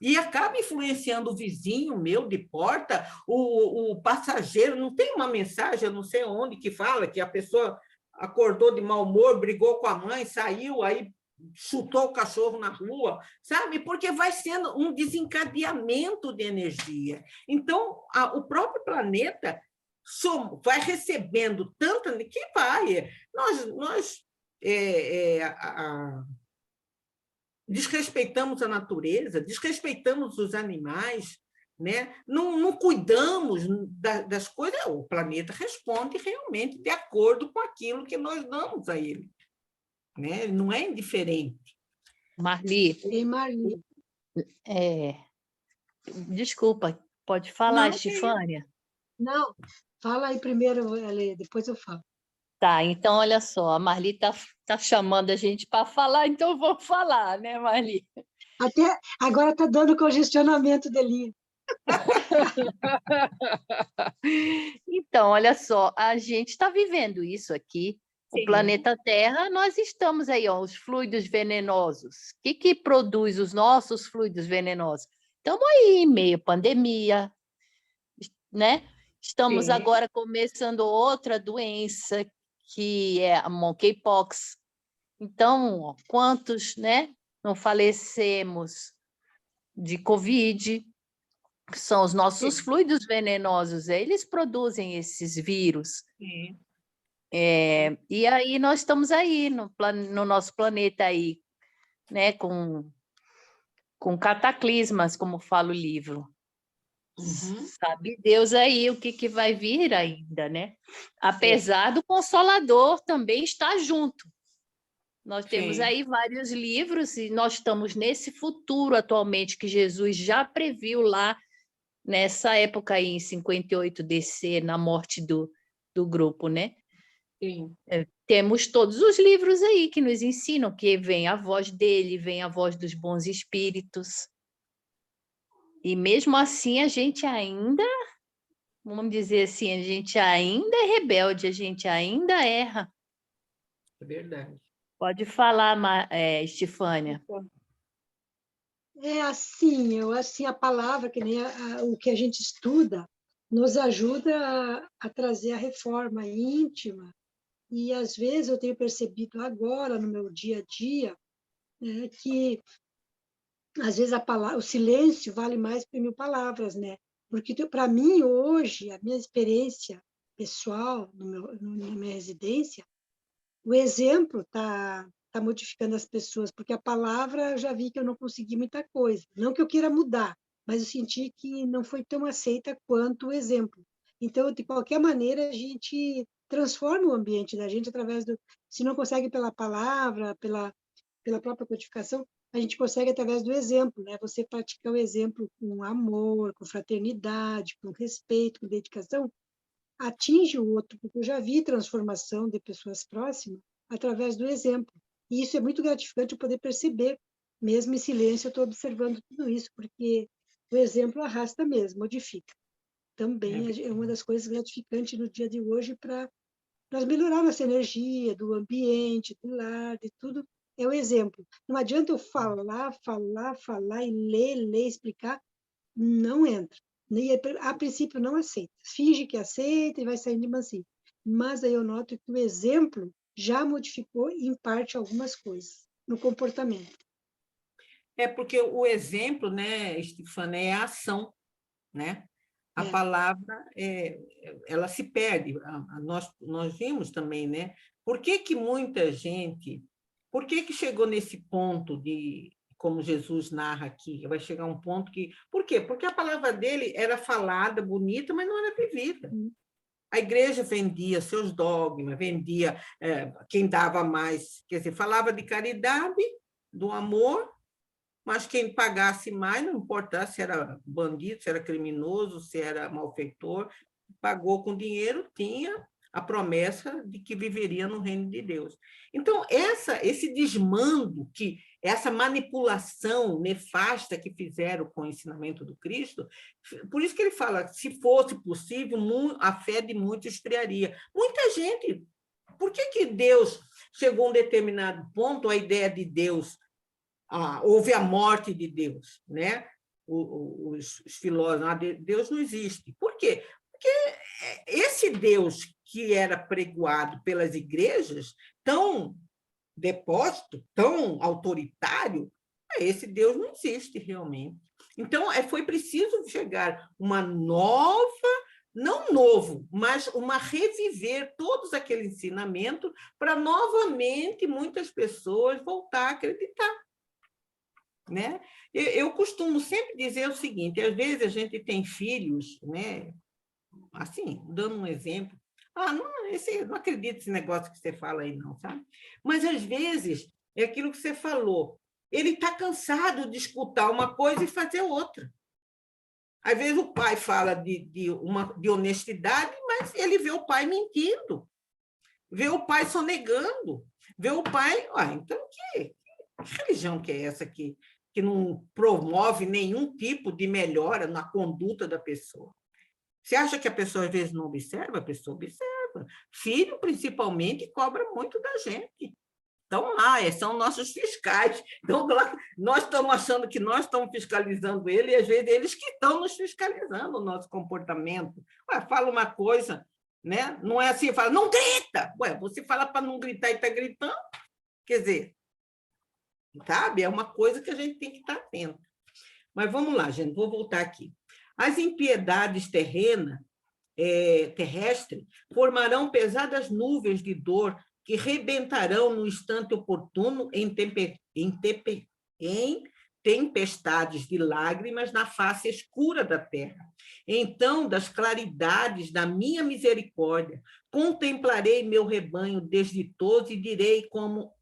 E acaba influenciando o vizinho meu de porta, o passageiro. Não tem uma mensagem, eu não sei onde, que fala que a pessoa acordou de mau humor, brigou com a mãe, saiu, aí chutou o cachorro na rua, sabe? Porque vai sendo um desencadeamento de energia. Então, o próprio planeta vai recebendo tanta que vai. Nós desrespeitamos a natureza, desrespeitamos os animais, né? Não cuidamos das coisas, o planeta responde realmente de acordo com aquilo que nós damos a ele. Né? Ele não é indiferente. Marli. E Marli. Desculpa, pode falar, Estefânia? Não, fala aí primeiro, Elê, depois eu falo. Tá, então, olha só, a Marli tá chamando a gente para falar, então eu vou falar, né, Marli? Até agora está dando congestionamento dele. Então, olha só, a gente está vivendo isso aqui. Sim. O planeta Terra, nós estamos aí, ó, os fluidos venenosos. O que produz os nossos fluidos venenosos? Estamos aí em meio à pandemia, né? Estamos agora começando outra doença, que é a monkeypox. Então, ó, quantos, né, não falecemos de Covid, que são os nossos fluidos venenosos, eles produzem esses vírus. Sim. E aí nós estamos aí no nosso planeta aí, né, com cataclismas, como fala o livro. Uhum. Sabe Deus aí o que vai vir ainda, né? Apesar do Consolador também estar junto. Nós temos Sim. aí vários livros e nós estamos nesse futuro atualmente que Jesus já previu lá nessa época aí, em 58 DC, na morte do grupo, né? Sim. Temos todos os livros aí que nos ensinam que vem a voz dele, vem a voz dos bons espíritos. E mesmo assim a gente ainda, vamos dizer assim, a gente ainda é rebelde, a gente ainda erra. É verdade. Pode falar, Estefânia. É assim, eu assim a palavra que nem o que a gente estuda nos ajuda a trazer a reforma íntima. E às vezes eu tenho percebido agora no meu dia a dia, né, que às vezes a palavra, o silêncio vale mais que 1000 palavras, né? Porque para mim hoje a minha experiência pessoal na minha residência, o exemplo tá modificando as pessoas, porque a palavra eu já vi que eu não consegui muita coisa. Não que eu queira mudar, mas eu senti que não foi tão aceita quanto o exemplo. Então, de qualquer maneira, a gente transforma o ambiente da gente através do... Se não consegue pela palavra, pela própria codificação, a gente consegue através do exemplo, né? Você praticar o exemplo com amor, com fraternidade, com respeito, com dedicação, atinge o outro, porque eu já vi transformação de pessoas próximas através do exemplo. E isso é muito gratificante eu poder perceber, mesmo em silêncio, eu estou observando tudo isso, porque o exemplo arrasta mesmo, modifica. Também é uma das coisas gratificantes no dia de hoje para nós melhorar nossa energia, do ambiente, do lar, de tudo, é o exemplo. Não adianta eu falar e ler, explicar, não entra. A princípio não aceita. Finge que aceita e vai saindo de mansinho. Mas aí eu noto que o exemplo já modificou, em parte, algumas coisas no comportamento. É porque o exemplo, né, Estefânia, é a ação, né? A palavra, ela se perde. Nós vimos também, né? Por que muita gente... Por que chegou nesse ponto de... Como Jesus narra aqui, vai chegar um ponto que... Por quê? Porque a palavra dele era falada, bonita, mas não era vivida. A igreja vendia seus dogmas, vendia quem dava mais, quer dizer, falava de caridade, do amor, mas quem pagasse mais, não importa se era bandido, se era criminoso, se era malfeitor, pagou com dinheiro, tinha a promessa de que viveria no reino de Deus. Então, esse desmando, essa manipulação nefasta que fizeram com o ensinamento do Cristo, por isso que ele fala, se fosse possível, a fé de muitos esfriaria. Muita gente... Por que Deus chegou a um determinado ponto, a ideia de Deus... houve a morte de Deus, né? Os filósofos, Deus não existe. Por quê? Porque esse Deus que era pregoado pelas igrejas, tão depósito, tão autoritário, esse Deus não existe realmente. Então, foi preciso chegar uma nova, não novo, mas reviver todos aqueles ensinamentos para novamente muitas pessoas voltar a acreditar. Né? Eu costumo sempre dizer o seguinte, às vezes a gente tem filhos, né? Assim, dando um exemplo, não acredito nesse negócio que você fala aí, não, sabe? Mas, às vezes, é aquilo que você falou, ele está cansado de escutar uma coisa e fazer outra. Às vezes o pai fala de honestidade, mas ele vê o pai mentindo, vê o pai sonegando, vê o pai... então, que religião que é essa aqui? Que não promove nenhum tipo de melhora na conduta da pessoa. Você acha que a pessoa, às vezes, não observa? A pessoa observa. Filho, principalmente, cobra muito da gente. Estão lá, são nossos fiscais. Então, nós estamos achando que nós estamos fiscalizando ele, e, às vezes, eles que estão nos fiscalizando o nosso comportamento. Fala uma coisa, né? Não é assim, fala, não grita! Você fala para não gritar e está gritando? Quer dizer, sabe? É uma coisa que a gente tem que estar atento. Mas vamos lá, gente, vou voltar aqui. As impiedades terrestres formarão pesadas nuvens de dor que rebentarão no instante oportuno em tempestades de lágrimas na face escura da terra. Então, das claridades da minha misericórdia, contemplarei meu rebanho desditoso e direi como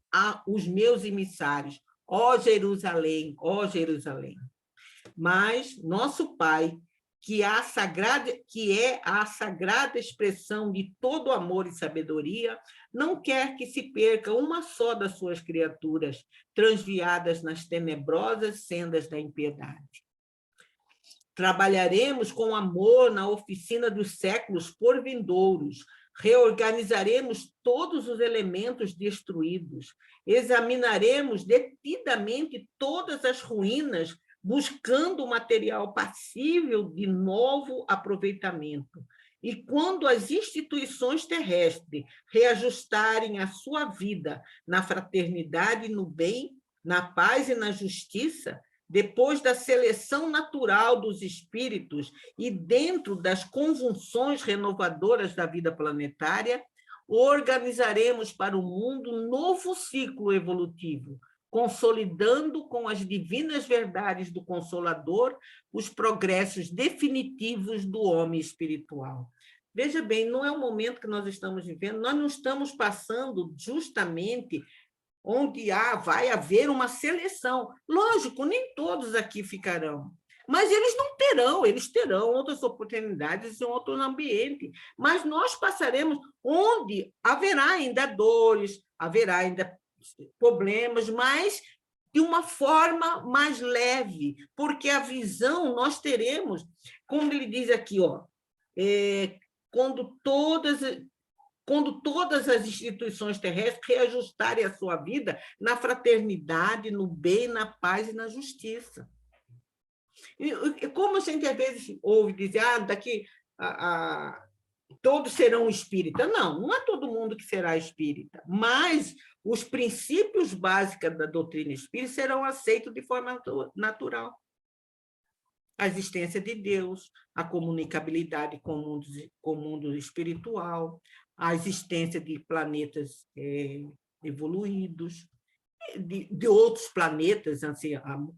os meus emissários, ó Jerusalém, ó Jerusalém. Mas nosso Pai, que é a sagrada expressão de todo amor e sabedoria, não quer que se perca uma só das suas criaturas, transviadas nas tenebrosas sendas da impiedade. Trabalharemos com amor na oficina dos séculos por vindouros, reorganizaremos todos os elementos destruídos, examinaremos detidamente todas as ruínas, buscando o material passível de novo aproveitamento. E quando as instituições terrestres reajustarem a sua vida na fraternidade, no bem, na paz e na justiça, depois da seleção natural dos espíritos e dentro das convulsões renovadoras da vida planetária, organizaremos para o mundo um novo ciclo evolutivo, consolidando com as divinas verdades do Consolador os progressos definitivos do homem espiritual. Veja bem, não é o momento que nós estamos vivendo, nós não estamos passando justamente onde vai haver uma seleção. Lógico, nem todos aqui ficarão, mas eles terão outras oportunidades em outro ambiente, mas nós passaremos onde haverá ainda dores, haverá ainda problemas, mas de uma forma mais leve, porque a visão nós teremos, como ele diz aqui, quando todas as instituições terrestres reajustarem a sua vida na fraternidade, no bem, na paz e na justiça. E como a gente às vezes ouve dizer, daqui todos serão espíritas. Não é todo mundo que será espírita, mas os princípios básicos da doutrina espírita serão aceitos de forma natural. A existência de Deus, a comunicabilidade com o mundo espiritual, a existência de planetas evoluídos, de outros planetas, assim,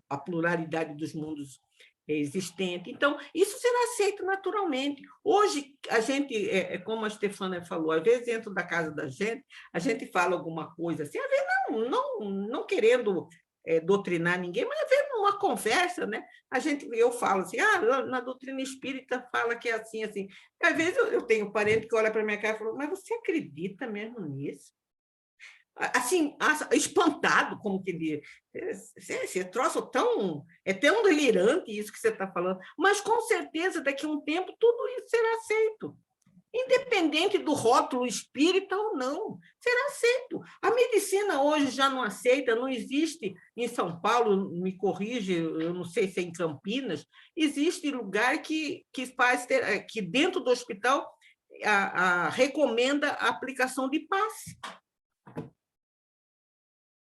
a pluralidade dos mundos existente. Então, isso será aceito naturalmente. Hoje, a gente, como a Stefânia falou, às vezes dentro da casa da gente, a gente fala alguma coisa assim, às vezes não querendo doutrinar ninguém, mas às vezes numa conversa, né? Eu falo assim, na doutrina espírita fala que é assim, assim. Às vezes eu tenho um parente que olha para a minha cara e fala, mas você acredita mesmo nisso? Assim, espantado, como que diz, esse troço é tão delirante isso que você está falando, mas com certeza daqui a um tempo tudo isso será aceito, independente do rótulo espírita ou não, será aceito. A medicina hoje já não aceita, não existe em São Paulo, me corrige, eu não sei se é em Campinas, existe lugar que dentro do hospital recomenda a aplicação de passe.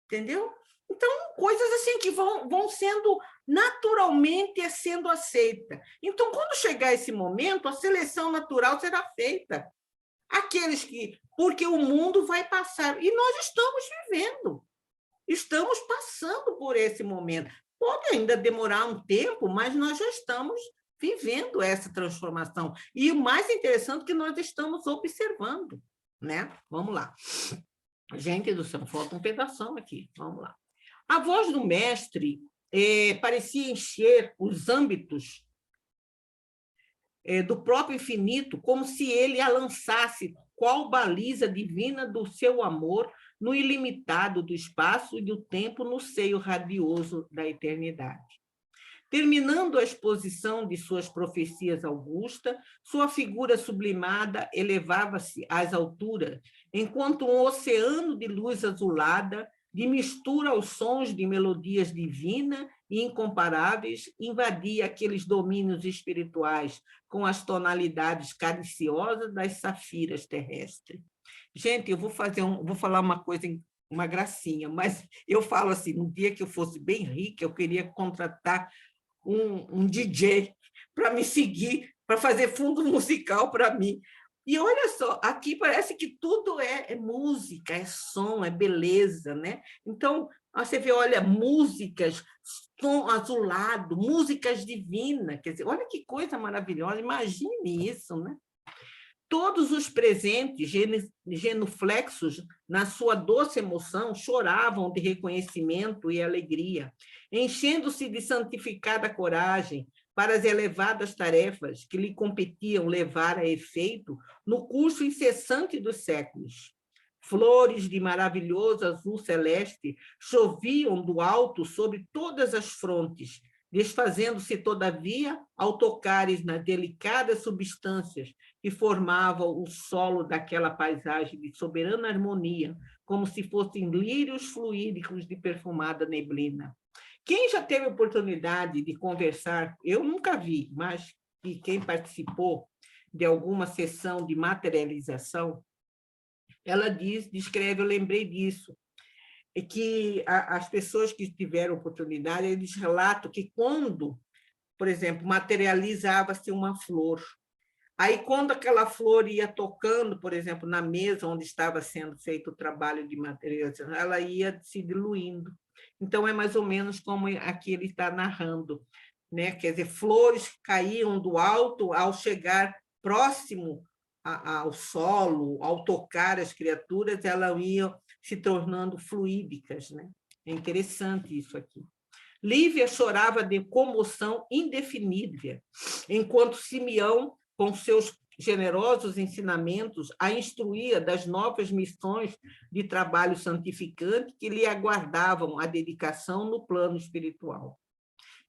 Entendeu? Então, coisas assim que vão sendo naturalmente sendo aceitas. Então, quando chegar esse momento, a seleção natural será feita. Porque o mundo vai passar, e nós estamos vivendo, estamos passando por esse momento. Pode ainda demorar um tempo, mas nós já estamos vivendo essa transformação. E o mais interessante é que nós estamos observando, né? Vamos lá. Gente do céu, falta um pedação aqui. Vamos lá. A voz do mestre parecia encher os âmbitos do próprio infinito, como se ele a lançasse qual baliza divina do seu amor no ilimitado do espaço e do tempo no seio radioso da eternidade. Terminando a exposição de suas profecias augustas, sua figura sublimada elevava-se às alturas, enquanto um oceano de luz azulada, de mistura aos sons de melodias divinas e incomparáveis, invadia aqueles domínios espirituais com as tonalidades cariciosas das safiras terrestres. Gente, eu vou falar uma coisa, uma gracinha, mas eu falo assim, no dia que eu fosse bem rica, eu queria contratar um DJ para me seguir, para fazer fundo musical para mim. E olha só, aqui parece que tudo é música, é som, é beleza, né? Então, você vê, olha, músicas, som azulado, músicas divinas, quer dizer, olha que coisa maravilhosa, imagine isso, né? Todos os presentes, genuflexos na sua doce emoção, choravam de reconhecimento e alegria, enchendo-se de santificada coragem para as elevadas tarefas que lhe competiam levar a efeito no curso incessante dos séculos. Flores de maravilhoso azul celeste choviam do alto sobre todas as frontes, desfazendo-se, todavia, ao tocares nas delicadas substâncias que formavam o solo daquela paisagem de soberana harmonia, como se fossem lírios fluídicos de perfumada neblina. Quem já teve oportunidade de conversar, eu nunca vi, mas e quem participou de alguma sessão de materialização, ela descreve, eu lembrei disso, que as pessoas que tiveram oportunidade, eles relatam que quando, por exemplo, materializava-se uma flor, aí quando aquela flor ia tocando, por exemplo, na mesa onde estava sendo feito o trabalho de materialização, ela ia se diluindo. Então, é mais ou menos como aqui ele está narrando, né? Quer dizer, flores caíam do alto ao chegar próximo ao solo, ao tocar as criaturas, elas iam se tornando fluídicas, né? É interessante isso aqui. Lívia chorava de comoção indefinível, enquanto Simeão, com seus generosos ensinamentos, a instruía das novas missões de trabalho santificante que lhe aguardavam a dedicação no plano espiritual.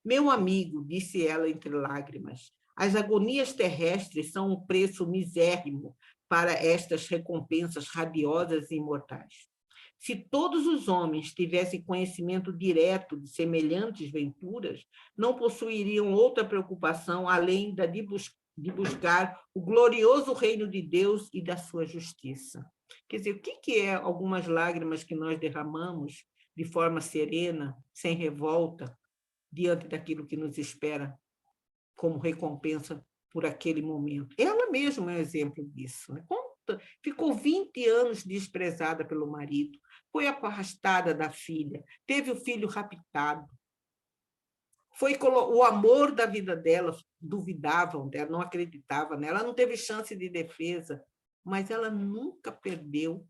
Meu amigo, disse ela entre lágrimas, as agonias terrestres são um preço misérrimo para estas recompensas radiosas e imortais. Se todos os homens tivessem conhecimento direto de semelhantes venturas, não possuiriam outra preocupação além da de buscar o glorioso reino de Deus e da sua justiça. Quer dizer, o que é algumas lágrimas que nós derramamos de forma serena, sem revolta, diante daquilo que nos espera como recompensa por aquele momento? Ela mesma é um exemplo disso, né? Ficou 20 anos desprezada pelo marido, foi afastada da filha, teve o filho raptado, foi o amor da vida dela, duvidavam dela, não acreditavam nela, ela não teve chance de defesa, mas ela nunca perdeu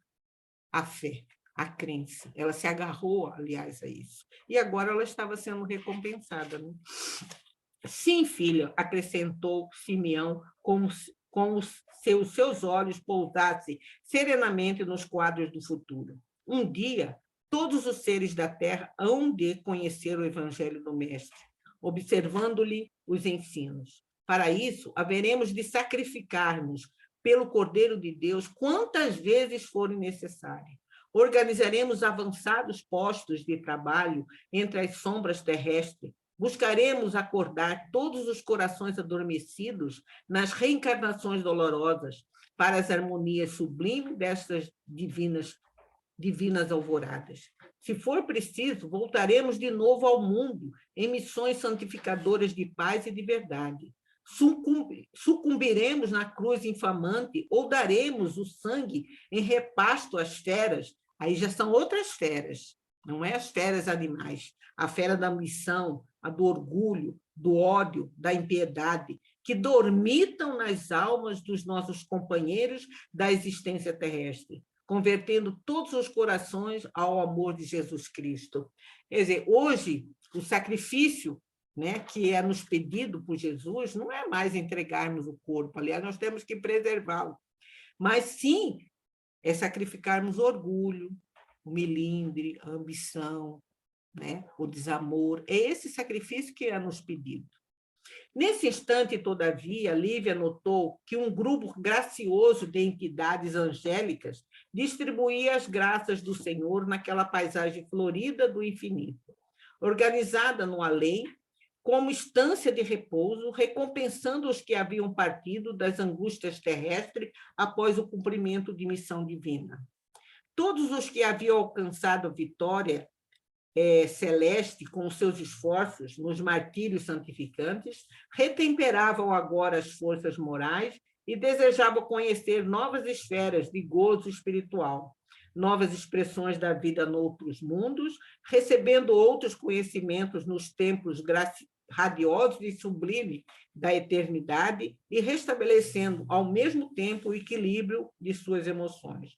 a fé, a crença. Ela se agarrou, aliás, a isso. E agora ela estava sendo recompensada, né? Sim, filha, acrescentou Simeão, com os seus olhos pousassem serenamente nos quadros do futuro. Um dia, todos os seres da terra hão de conhecer o evangelho do Mestre, observando-lhe os ensinos. Para isso, haveremos de sacrificar-nos pelo Cordeiro de Deus quantas vezes forem necessárias. Organizaremos avançados postos de trabalho entre as sombras terrestres. Buscaremos acordar todos os corações adormecidos nas reencarnações dolorosas para as harmonias sublimes destas divinas alvoradas. Se for preciso, voltaremos de novo ao mundo em missões santificadoras de paz e de verdade. Sucumbiremos na cruz infamante ou daremos o sangue em repasto às feras, aí já são outras feras, não é as feras animais, a fera da ambição, a do orgulho, do ódio, da impiedade, que dormitam nas almas dos nossos companheiros da existência terrestre, convertendo todos os corações ao amor de Jesus Cristo. Quer dizer, hoje, o sacrifício, né, que é nos pedido por Jesus não é mais entregarmos o corpo, aliás, nós temos que preservá-lo, mas sim é sacrificarmos o orgulho, o melindre, a ambição, né, o desamor. É esse sacrifício que é nos pedido. Nesse instante, todavia, Lívia notou que um grupo gracioso de entidades angélicas distribuía as graças do Senhor naquela paisagem florida do infinito, organizada no além, como estância de repouso, recompensando os que haviam partido das angústias terrestres após o cumprimento de missão divina. Todos os que haviam alcançado a vitória celeste com seus esforços nos martírios santificantes, retemperavam agora as forças morais e desejavam conhecer novas esferas de gozo espiritual, novas expressões da vida noutros mundos, recebendo outros conhecimentos nos templos radiosos e sublime da eternidade e restabelecendo, ao mesmo tempo, o equilíbrio de suas emoções.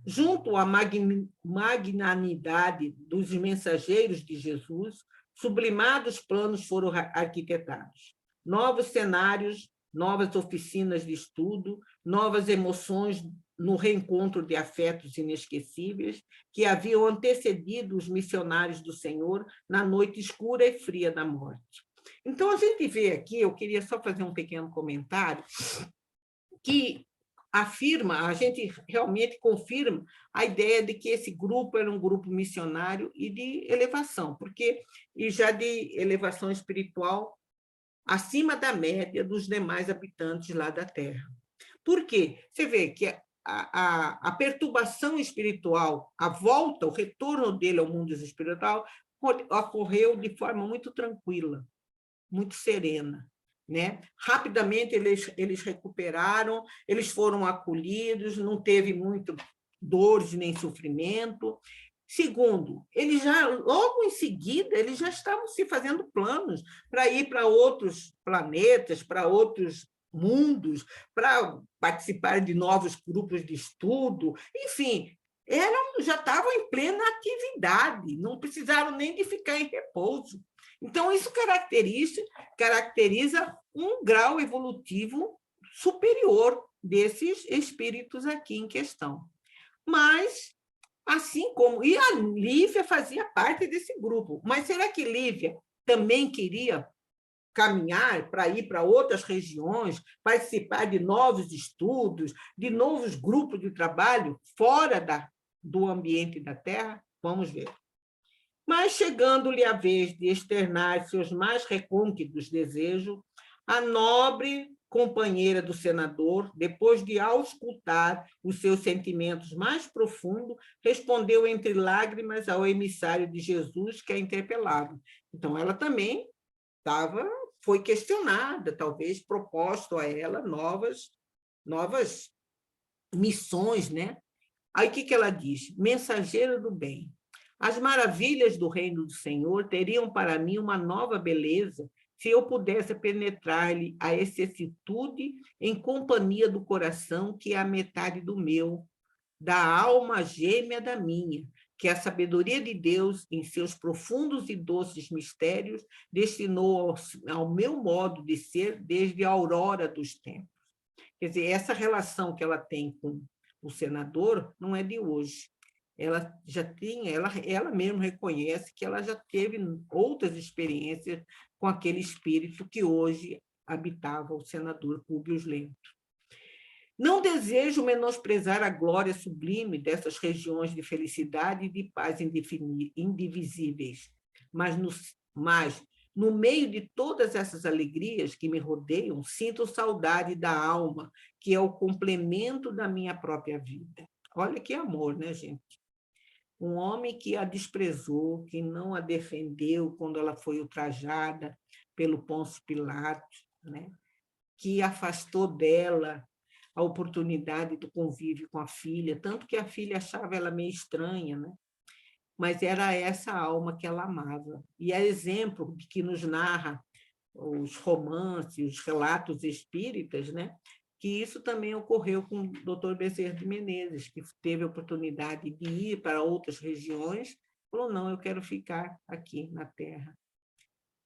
Junto à magnanimidade dos mensageiros de Jesus, sublimados planos foram arquitetados. Novos cenários, novas oficinas de estudo, novas emoções no reencontro de afetos inesquecíveis que haviam antecedido os missionários do Senhor na noite escura e fria da morte. Então, a gente vê aqui, eu queria só fazer um pequeno comentário, que afirma, a gente realmente confirma a ideia de que esse grupo era um grupo missionário e de elevação, e já de elevação espiritual acima da média dos demais habitantes lá da Terra. Por quê? Você vê que a perturbação espiritual, a volta, o retorno dele ao mundo espiritual, ocorreu de forma muito tranquila, muito serena. Né? Rapidamente eles recuperaram, eles foram acolhidos, não teve muito dores nem sofrimento. Segundo, logo em seguida, eles já estavam se fazendo planos para ir para outros planetas, para outros mundos, para participar de novos grupos de estudo, enfim, já estavam em plena atividade, não precisaram nem de ficar em repouso. Então, isso caracteriza um grau evolutivo superior desses espíritos aqui em questão. Mas, assim como... E a Lívia fazia parte desse grupo. Mas será que Lívia também queria caminhar para ir para outras regiões, participar de novos estudos, de novos grupos de trabalho fora do ambiente da Terra? Vamos ver. Mas, chegando-lhe a vez de externar seus mais recônquitos desejos, a nobre companheira do senador, depois de auscultar os seus sentimentos mais profundos, respondeu entre lágrimas ao emissário de Jesus que a interpelava. Então, ela também foi questionada, talvez proposto a ela novas missões, né? Aí, o que ela diz? Mensageiro do bem. As maravilhas do reino do Senhor teriam para mim uma nova beleza se eu pudesse penetrar-lhe a excessitude em companhia do coração que é a metade do meu, da alma gêmea da minha, que a sabedoria de Deus, em seus profundos e doces mistérios, destinou ao meu modo de ser desde a aurora dos tempos. Quer dizer, essa relação que ela tem com o senador não é de hoje. Ela já tinha, ela mesma reconhece que ela já teve outras experiências com aquele espírito que hoje habitava o senador Públio Lento. Não desejo menosprezar a glória sublime dessas regiões de felicidade e de paz indivisíveis, mas no meio de todas essas alegrias que me rodeiam, sinto saudade da alma, que é o complemento da minha própria vida. Olha que amor, né, gente? Um homem que a desprezou, que não a defendeu quando ela foi ultrajada pelo Pôncio Pilatos, né? Que afastou dela a oportunidade do convívio com a filha, tanto que a filha achava ela meio estranha, né? Mas era essa alma que ela amava. E é exemplo de que nos narra os romances, os relatos espíritas, né? Que isso também ocorreu com o Dr. Bezerra de Menezes, que teve a oportunidade de ir para outras regiões, falou, não, eu quero ficar aqui na Terra,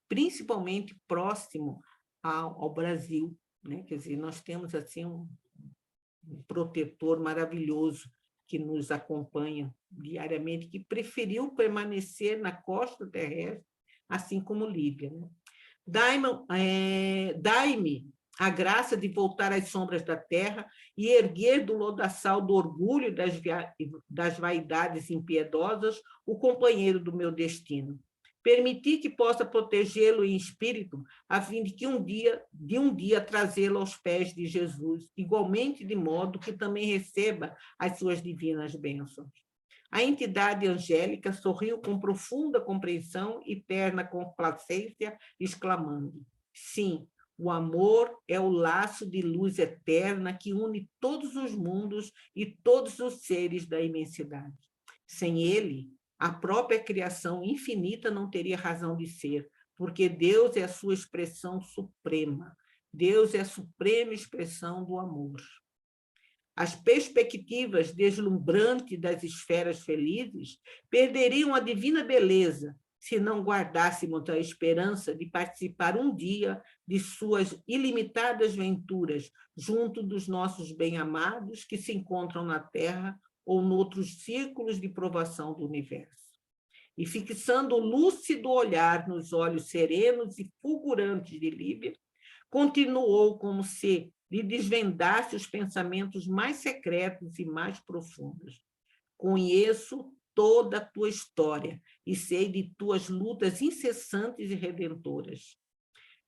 principalmente próximo ao Brasil, né? Quer dizer, nós temos assim um protetor maravilhoso que nos acompanha diariamente, que preferiu permanecer na costa terrestre, assim como Lívia, né? Dai-me a graça de voltar às sombras da terra e erguer do lodaçal do orgulho e das vaidades impiedosas o companheiro do meu destino. Permitir que possa protegê-lo em espírito, a fim de que um dia trazê-lo aos pés de Jesus, igualmente de modo que também receba as suas divinas bênçãos. A entidade angélica sorriu com profunda compreensão e terna complacência, exclamando, sim, o amor é o laço de luz eterna que une todos os mundos e todos os seres da imensidade. Sem ele, a própria criação infinita não teria razão de ser, porque Deus é a sua expressão suprema. Deus é a suprema expressão do amor. As perspectivas deslumbrantes das esferas felizes perderiam a divina beleza se não guardássemos a esperança de participar um dia de suas ilimitadas venturas junto dos nossos bem-amados que se encontram na Terra ou noutros círculos de provação do universo. E fixando o lúcido olhar nos olhos serenos e fulgurantes de Lívia, continuou como se lhe desvendasse os pensamentos mais secretos e mais profundos. Conheço toda a tua história e sei de tuas lutas incessantes e redentoras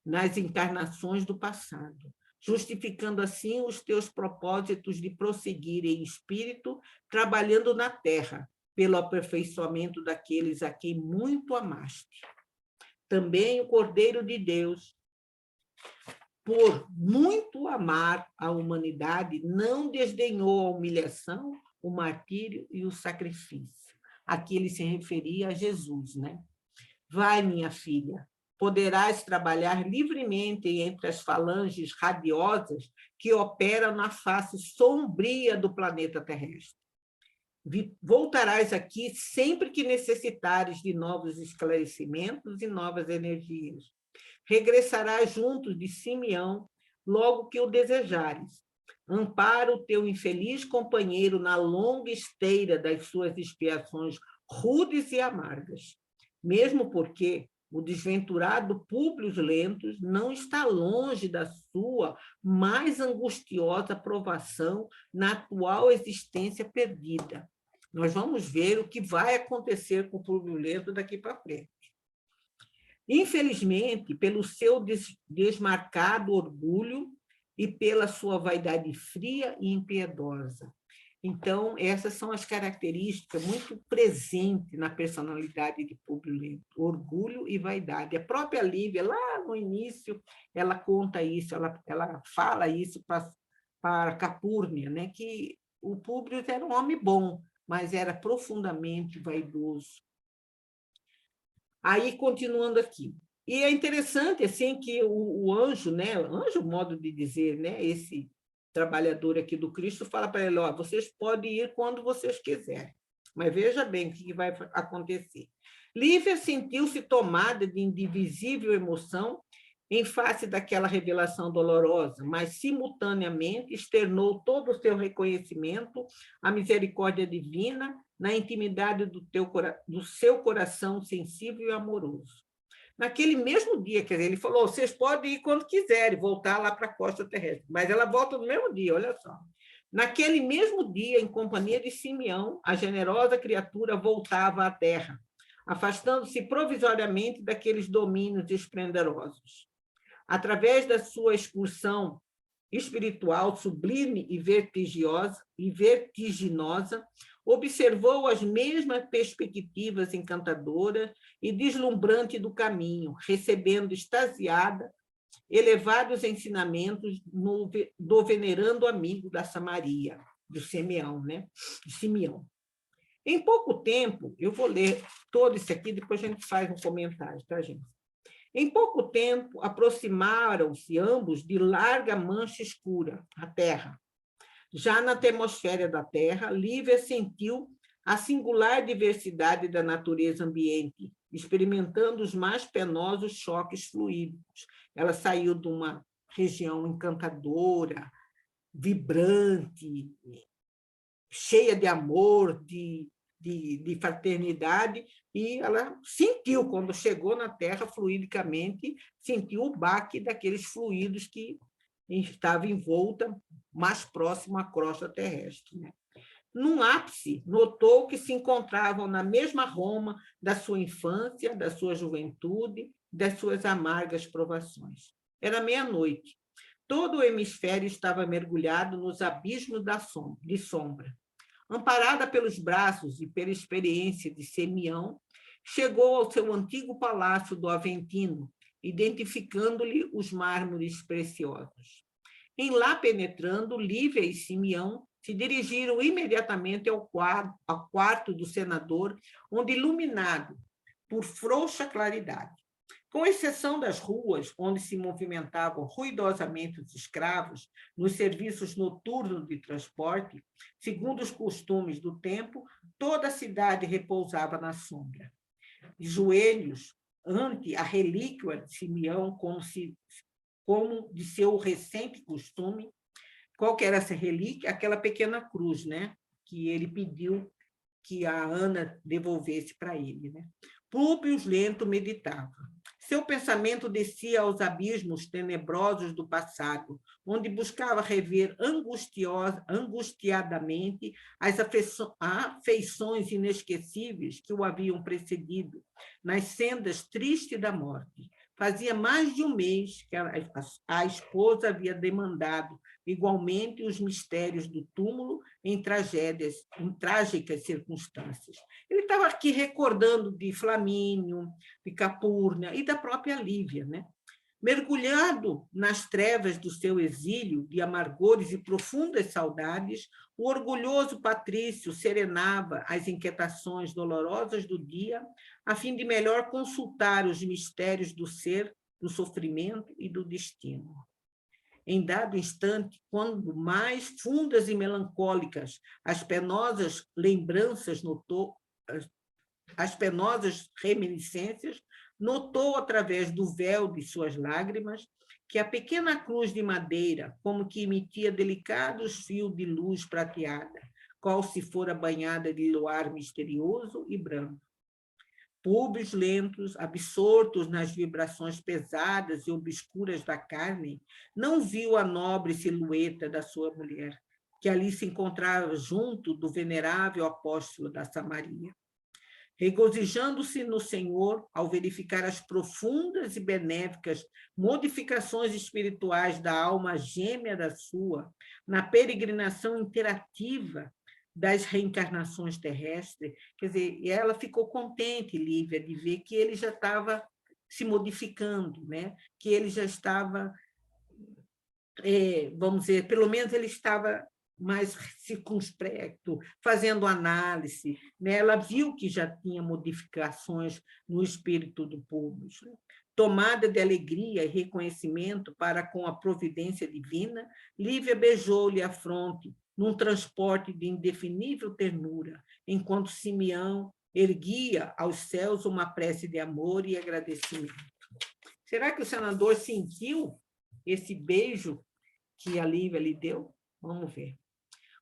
nas encarnações do passado, justificando assim os teus propósitos de prosseguir em espírito, trabalhando na terra, pelo aperfeiçoamento daqueles a quem muito amaste. Também o Cordeiro de Deus, por muito amar a humanidade, não desdenhou a humilhação, o martírio e o sacrifício. Aqui ele se referia a Jesus, né? Vai, minha filha, poderás trabalhar livremente entre as falanges radiosas que operam na face sombria do planeta terrestre. Voltarás aqui sempre que necessitares de novos esclarecimentos e novas energias. Regressarás junto de Simeão logo que o desejares. Ampara o teu infeliz companheiro na longa esteira das suas expiações rudes e amargas, mesmo porque o desventurado Públio Lentulus não está longe da sua mais angustiosa provação na atual existência perdida. Nós vamos ver o que vai acontecer com o Públio Lentulus daqui para frente. Infelizmente, pelo seu desmarcado orgulho e pela sua vaidade fria e impiedosa. Então, essas são as características muito presentes na personalidade de Públio Lentulus, orgulho e vaidade. A própria Lívia, lá no início, ela conta isso, ela fala isso para Capúrnia, né? Que o Públio era um homem bom, mas era profundamente vaidoso. Aí, continuando aqui. E é interessante assim, que o anjo, né? Anjo, modo de dizer, né? Esse trabalhador aqui do Cristo, fala para ele, ó, vocês podem ir quando vocês quiserem, mas veja bem o que vai acontecer. Lívia sentiu-se tomada de indivisível emoção em face daquela revelação dolorosa, mas, simultaneamente, externou todo o seu reconhecimento à misericórdia divina na intimidade do seu coração sensível e amoroso. Naquele mesmo dia, quer dizer, ele falou, vocês podem ir quando quiserem, voltar lá para a costa terrestre, mas ela volta no mesmo dia, olha só. Naquele mesmo dia, em companhia de Simeão, a generosa criatura voltava à terra, afastando-se provisoriamente daqueles domínios esplendorosos. Através da sua excursão espiritual sublime e vertiginosa, observou as mesmas perspectivas encantadoras e deslumbrantes do caminho, recebendo extasiada elevados ensinamentos do venerando amigo da Samaria, do Simeão, né? Simeão. Em pouco tempo, eu vou ler todo isso aqui, depois a gente faz um comentário, tá, gente? Em pouco tempo, aproximaram-se ambos de larga mancha escura, a Terra. Já na atmosfera da Terra, Lívia sentiu a singular diversidade da natureza ambiente, experimentando os mais penosos choques fluídicos. Ela saiu de uma região encantadora, vibrante, cheia de amor, de fraternidade, e ela sentiu, quando chegou na Terra, fluidicamente, sentiu o baque daqueles fluidos que estava envolta mais próximo à crosta terrestre, né? Num ápice, notou que se encontravam na mesma Roma da sua infância, da sua juventude, das suas amargas provações. Era meia-noite. Todo o hemisfério estava mergulhado nos abismos de sombra. Amparada pelos braços e pela experiência de Simeão, chegou ao seu antigo palácio do Aventino, identificando-lhe os mármores preciosos. Em lá penetrando, Lívia e Simeão se dirigiram imediatamente ao quarto do senador, onde, iluminado por frouxa claridade, Com exceção das ruas, onde se movimentavam ruidosamente os escravos, nos serviços noturnos de transporte, segundo os costumes do tempo, toda a cidade repousava na sombra. De joelhos, ante a relíquia de Simeão, como de seu recente costume. Qual que era essa relíquia? Aquela pequena cruz, né? Que ele pediu que a Ana devolvesse para ele, né? Públio Lento meditava. Seu pensamento descia aos abismos tenebrosos do passado, onde buscava rever angustiadamente as afeições inesquecíveis que o haviam precedido, nas sendas tristes da morte. Fazia mais de um mês que a esposa havia demandado igualmente os mistérios do túmulo em trágicas circunstâncias. Ele estava aqui recordando de Flamínio, de Capurna e da própria Lívia, né? Mergulhado nas trevas do seu exílio, de amargores e profundas saudades, o orgulhoso patrício serenava as inquietações dolorosas do dia, a fim de melhor consultar os mistérios do ser, do sofrimento e do destino. Em dado instante, quando mais fundas e melancólicas as penosas lembranças as penosas reminiscências, notou através do véu de suas lágrimas que a pequena cruz de madeira, como que emitia delicados fios de luz prateada, qual se fora banhada de luar misterioso e branco. Públios lentos, absortos nas vibrações pesadas e obscuras da carne, não viu a nobre silhueta da sua mulher, que ali se encontrava junto do venerável apóstolo da Samaria. Regozijando-se no Senhor ao verificar as profundas e benéficas modificações espirituais da alma gêmea da sua, na peregrinação interativa das reencarnações terrestres, quer dizer, e ela ficou contente, Lívia, de ver que ele já estava se modificando, né? Que ele já estava, vamos dizer, pelo menos ele estava mais circunspecto, fazendo análise, né? Ela viu que já tinha modificações no espírito do Público. Tomada de alegria e reconhecimento para com a providência divina, Lívia beijou-lhe a fronte, num transporte de indefinível ternura, enquanto Simeão erguia aos céus uma prece de amor e agradecimento. Será que o senador sentiu esse beijo que a Lívia lhe deu? Vamos ver.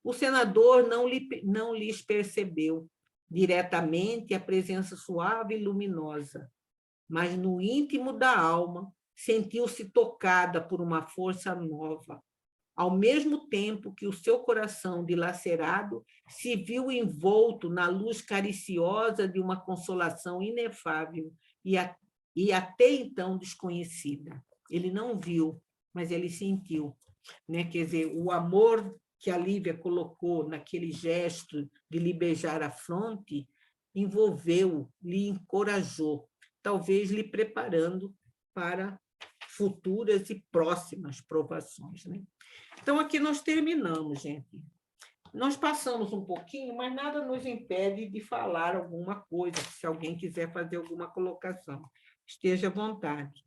O senador não lhes percebeu diretamente a presença suave e luminosa, mas no íntimo da alma sentiu-se tocada por uma força nova, ao mesmo tempo que o seu coração dilacerado se viu envolto na luz cariciosa de uma consolação inefável e até então desconhecida. Ele não viu, mas ele sentiu, né? Quer dizer, o amor que a Lívia colocou naquele gesto de lhe beijar a fronte envolveu, lhe encorajou, talvez lhe preparando para futuras e próximas provações, né? Então, aqui nós terminamos, gente. Nós passamos um pouquinho, mas nada nos impede de falar alguma coisa, se alguém quiser fazer alguma colocação. Esteja à vontade.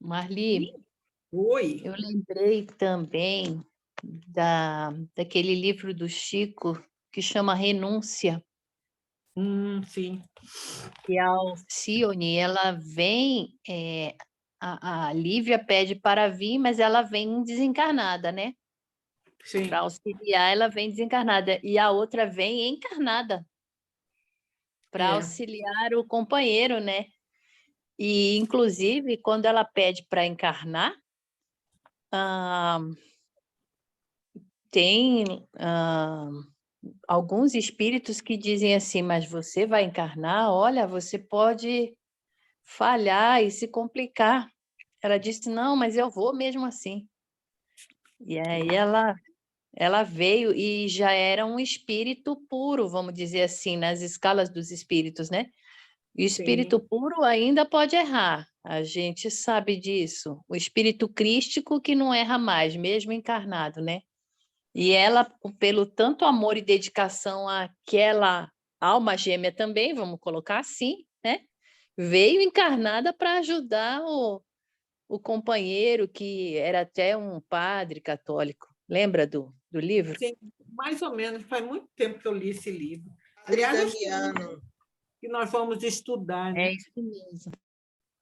Marli, oi. Eu lembrei também daquele livro do Chico que chama Renúncia. Sim. E a Alcione, ela vem, a Lívia pede para vir, mas ela vem desencarnada, né? Sim. Para auxiliar, ela vem desencarnada. E a outra vem encarnada para auxiliar o companheiro, né? E, inclusive, quando ela pede para encarnar, tem alguns espíritos que dizem assim, mas você vai encarnar? Olha, você pode falhar e se complicar. Ela disse, não, mas eu vou mesmo assim. E aí ela veio e já era um espírito puro, vamos dizer assim, nas escalas dos espíritos, né? E o espírito puro ainda pode errar, a gente sabe disso. O espírito crístico que não erra mais, mesmo encarnado, né? E ela, pelo tanto amor e dedicação àquela alma gêmea também, vamos colocar assim, né? Veio encarnada para ajudar o companheiro, que era até um padre católico. Lembra do livro? Sim, mais ou menos, faz muito tempo que eu li esse livro. Padre Aliás, acho Damiano. que nós vamos estudar, né? É isso mesmo.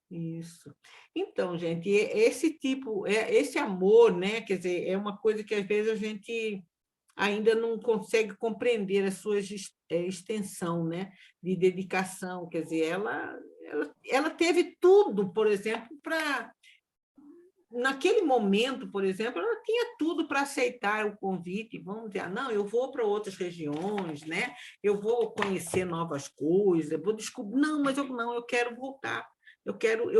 Isso. Então, gente, esse tipo, esse amor, né? Quer dizer, é uma coisa que às vezes a gente ainda não consegue compreender a sua extensão, né? De dedicação. Quer dizer, ela teve tudo, por exemplo, para naquele momento, por exemplo, ela tinha tudo para aceitar o convite, vamos dizer, não, eu vou para outras regiões, né? Eu vou conhecer novas coisas, eu vou descobrir, não, mas eu quero voltar, eu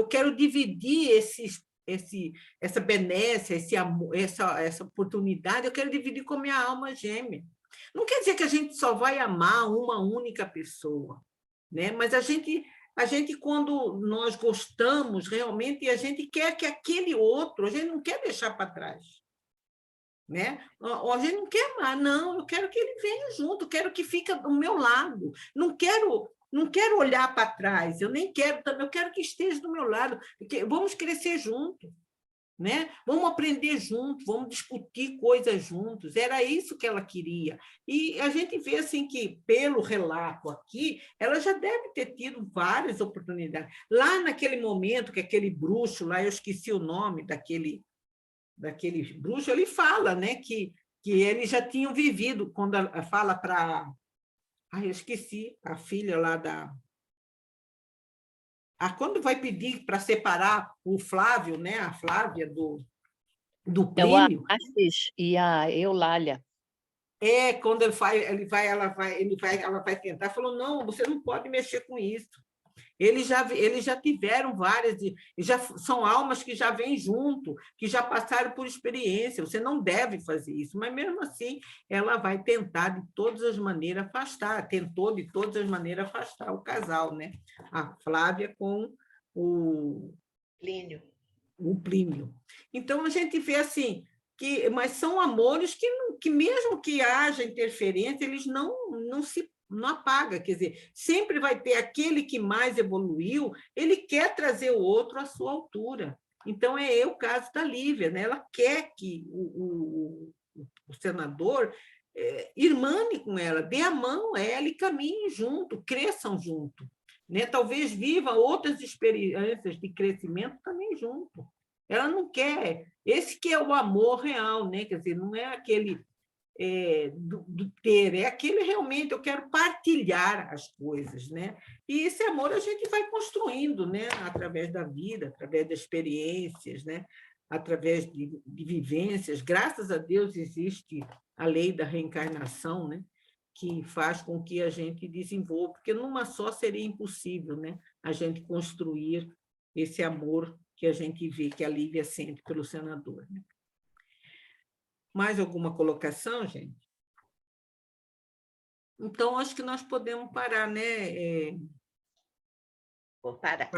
quero dividir essa benécia, esse amor, essa oportunidade, eu quero dividir com a minha alma gêmea. Não quer dizer que a gente só vai amar uma única pessoa, né? Mas a gente, quando nós gostamos realmente, a gente quer que aquele outro, a gente não quer deixar para trás. Né? A gente não quer amar, não, eu quero que ele venha junto, quero que fique do meu lado, não quero olhar para trás, eu nem quero também, eu quero que esteja do meu lado, vamos crescer juntos. Né? Vamos aprender juntos, vamos discutir coisas juntos. Era isso que ela queria. E a gente vê assim que, pelo relato aqui, ela já deve ter tido várias oportunidades. Lá naquele momento que aquele bruxo, lá eu esqueci o nome daquele bruxo, ele fala, né, que eles já tinham vivido, quando ela fala para... eu esqueci, a filha lá da... quando vai pedir para separar o Flávio, né, a Flávia do É o Plínio, Assis e a Eulália. Quando ela vai tentar, falou, não, você não pode mexer com isso. Eles já tiveram várias, já são almas que já vêm junto, que já passaram por experiência, você não deve fazer isso, mas mesmo assim ela vai tentar de todas as maneiras afastar, tentou de todas as maneiras afastar o casal, né? A Flávia com o Plínio. Então a gente vê assim, mas são amores que mesmo que haja interferência, eles não apaga, quer dizer, sempre vai ter aquele que mais evoluiu, ele quer trazer o outro à sua altura. Então, é o caso da Lívia, né? Ela quer que o senador irmane com ela, dê a mão a ela e caminhem junto, cresçam junto. Né? Talvez viva outras experiências de crescimento também junto. Ela não quer, esse que é o amor real, né? Quer dizer, não é aquele do ter, é aquele realmente, eu quero partilhar as coisas, né? E esse amor a gente vai construindo, né? Através da vida, através das experiências, né? Através de vivências. Graças a Deus existe a lei da reencarnação, né? Que faz com que a gente desenvolva, porque numa só seria impossível, né? A gente construir esse amor que a gente vê que a Lívia sente pelo senador, né? Mais alguma colocação, gente? Então, acho que nós podemos parar, né? Vou parar.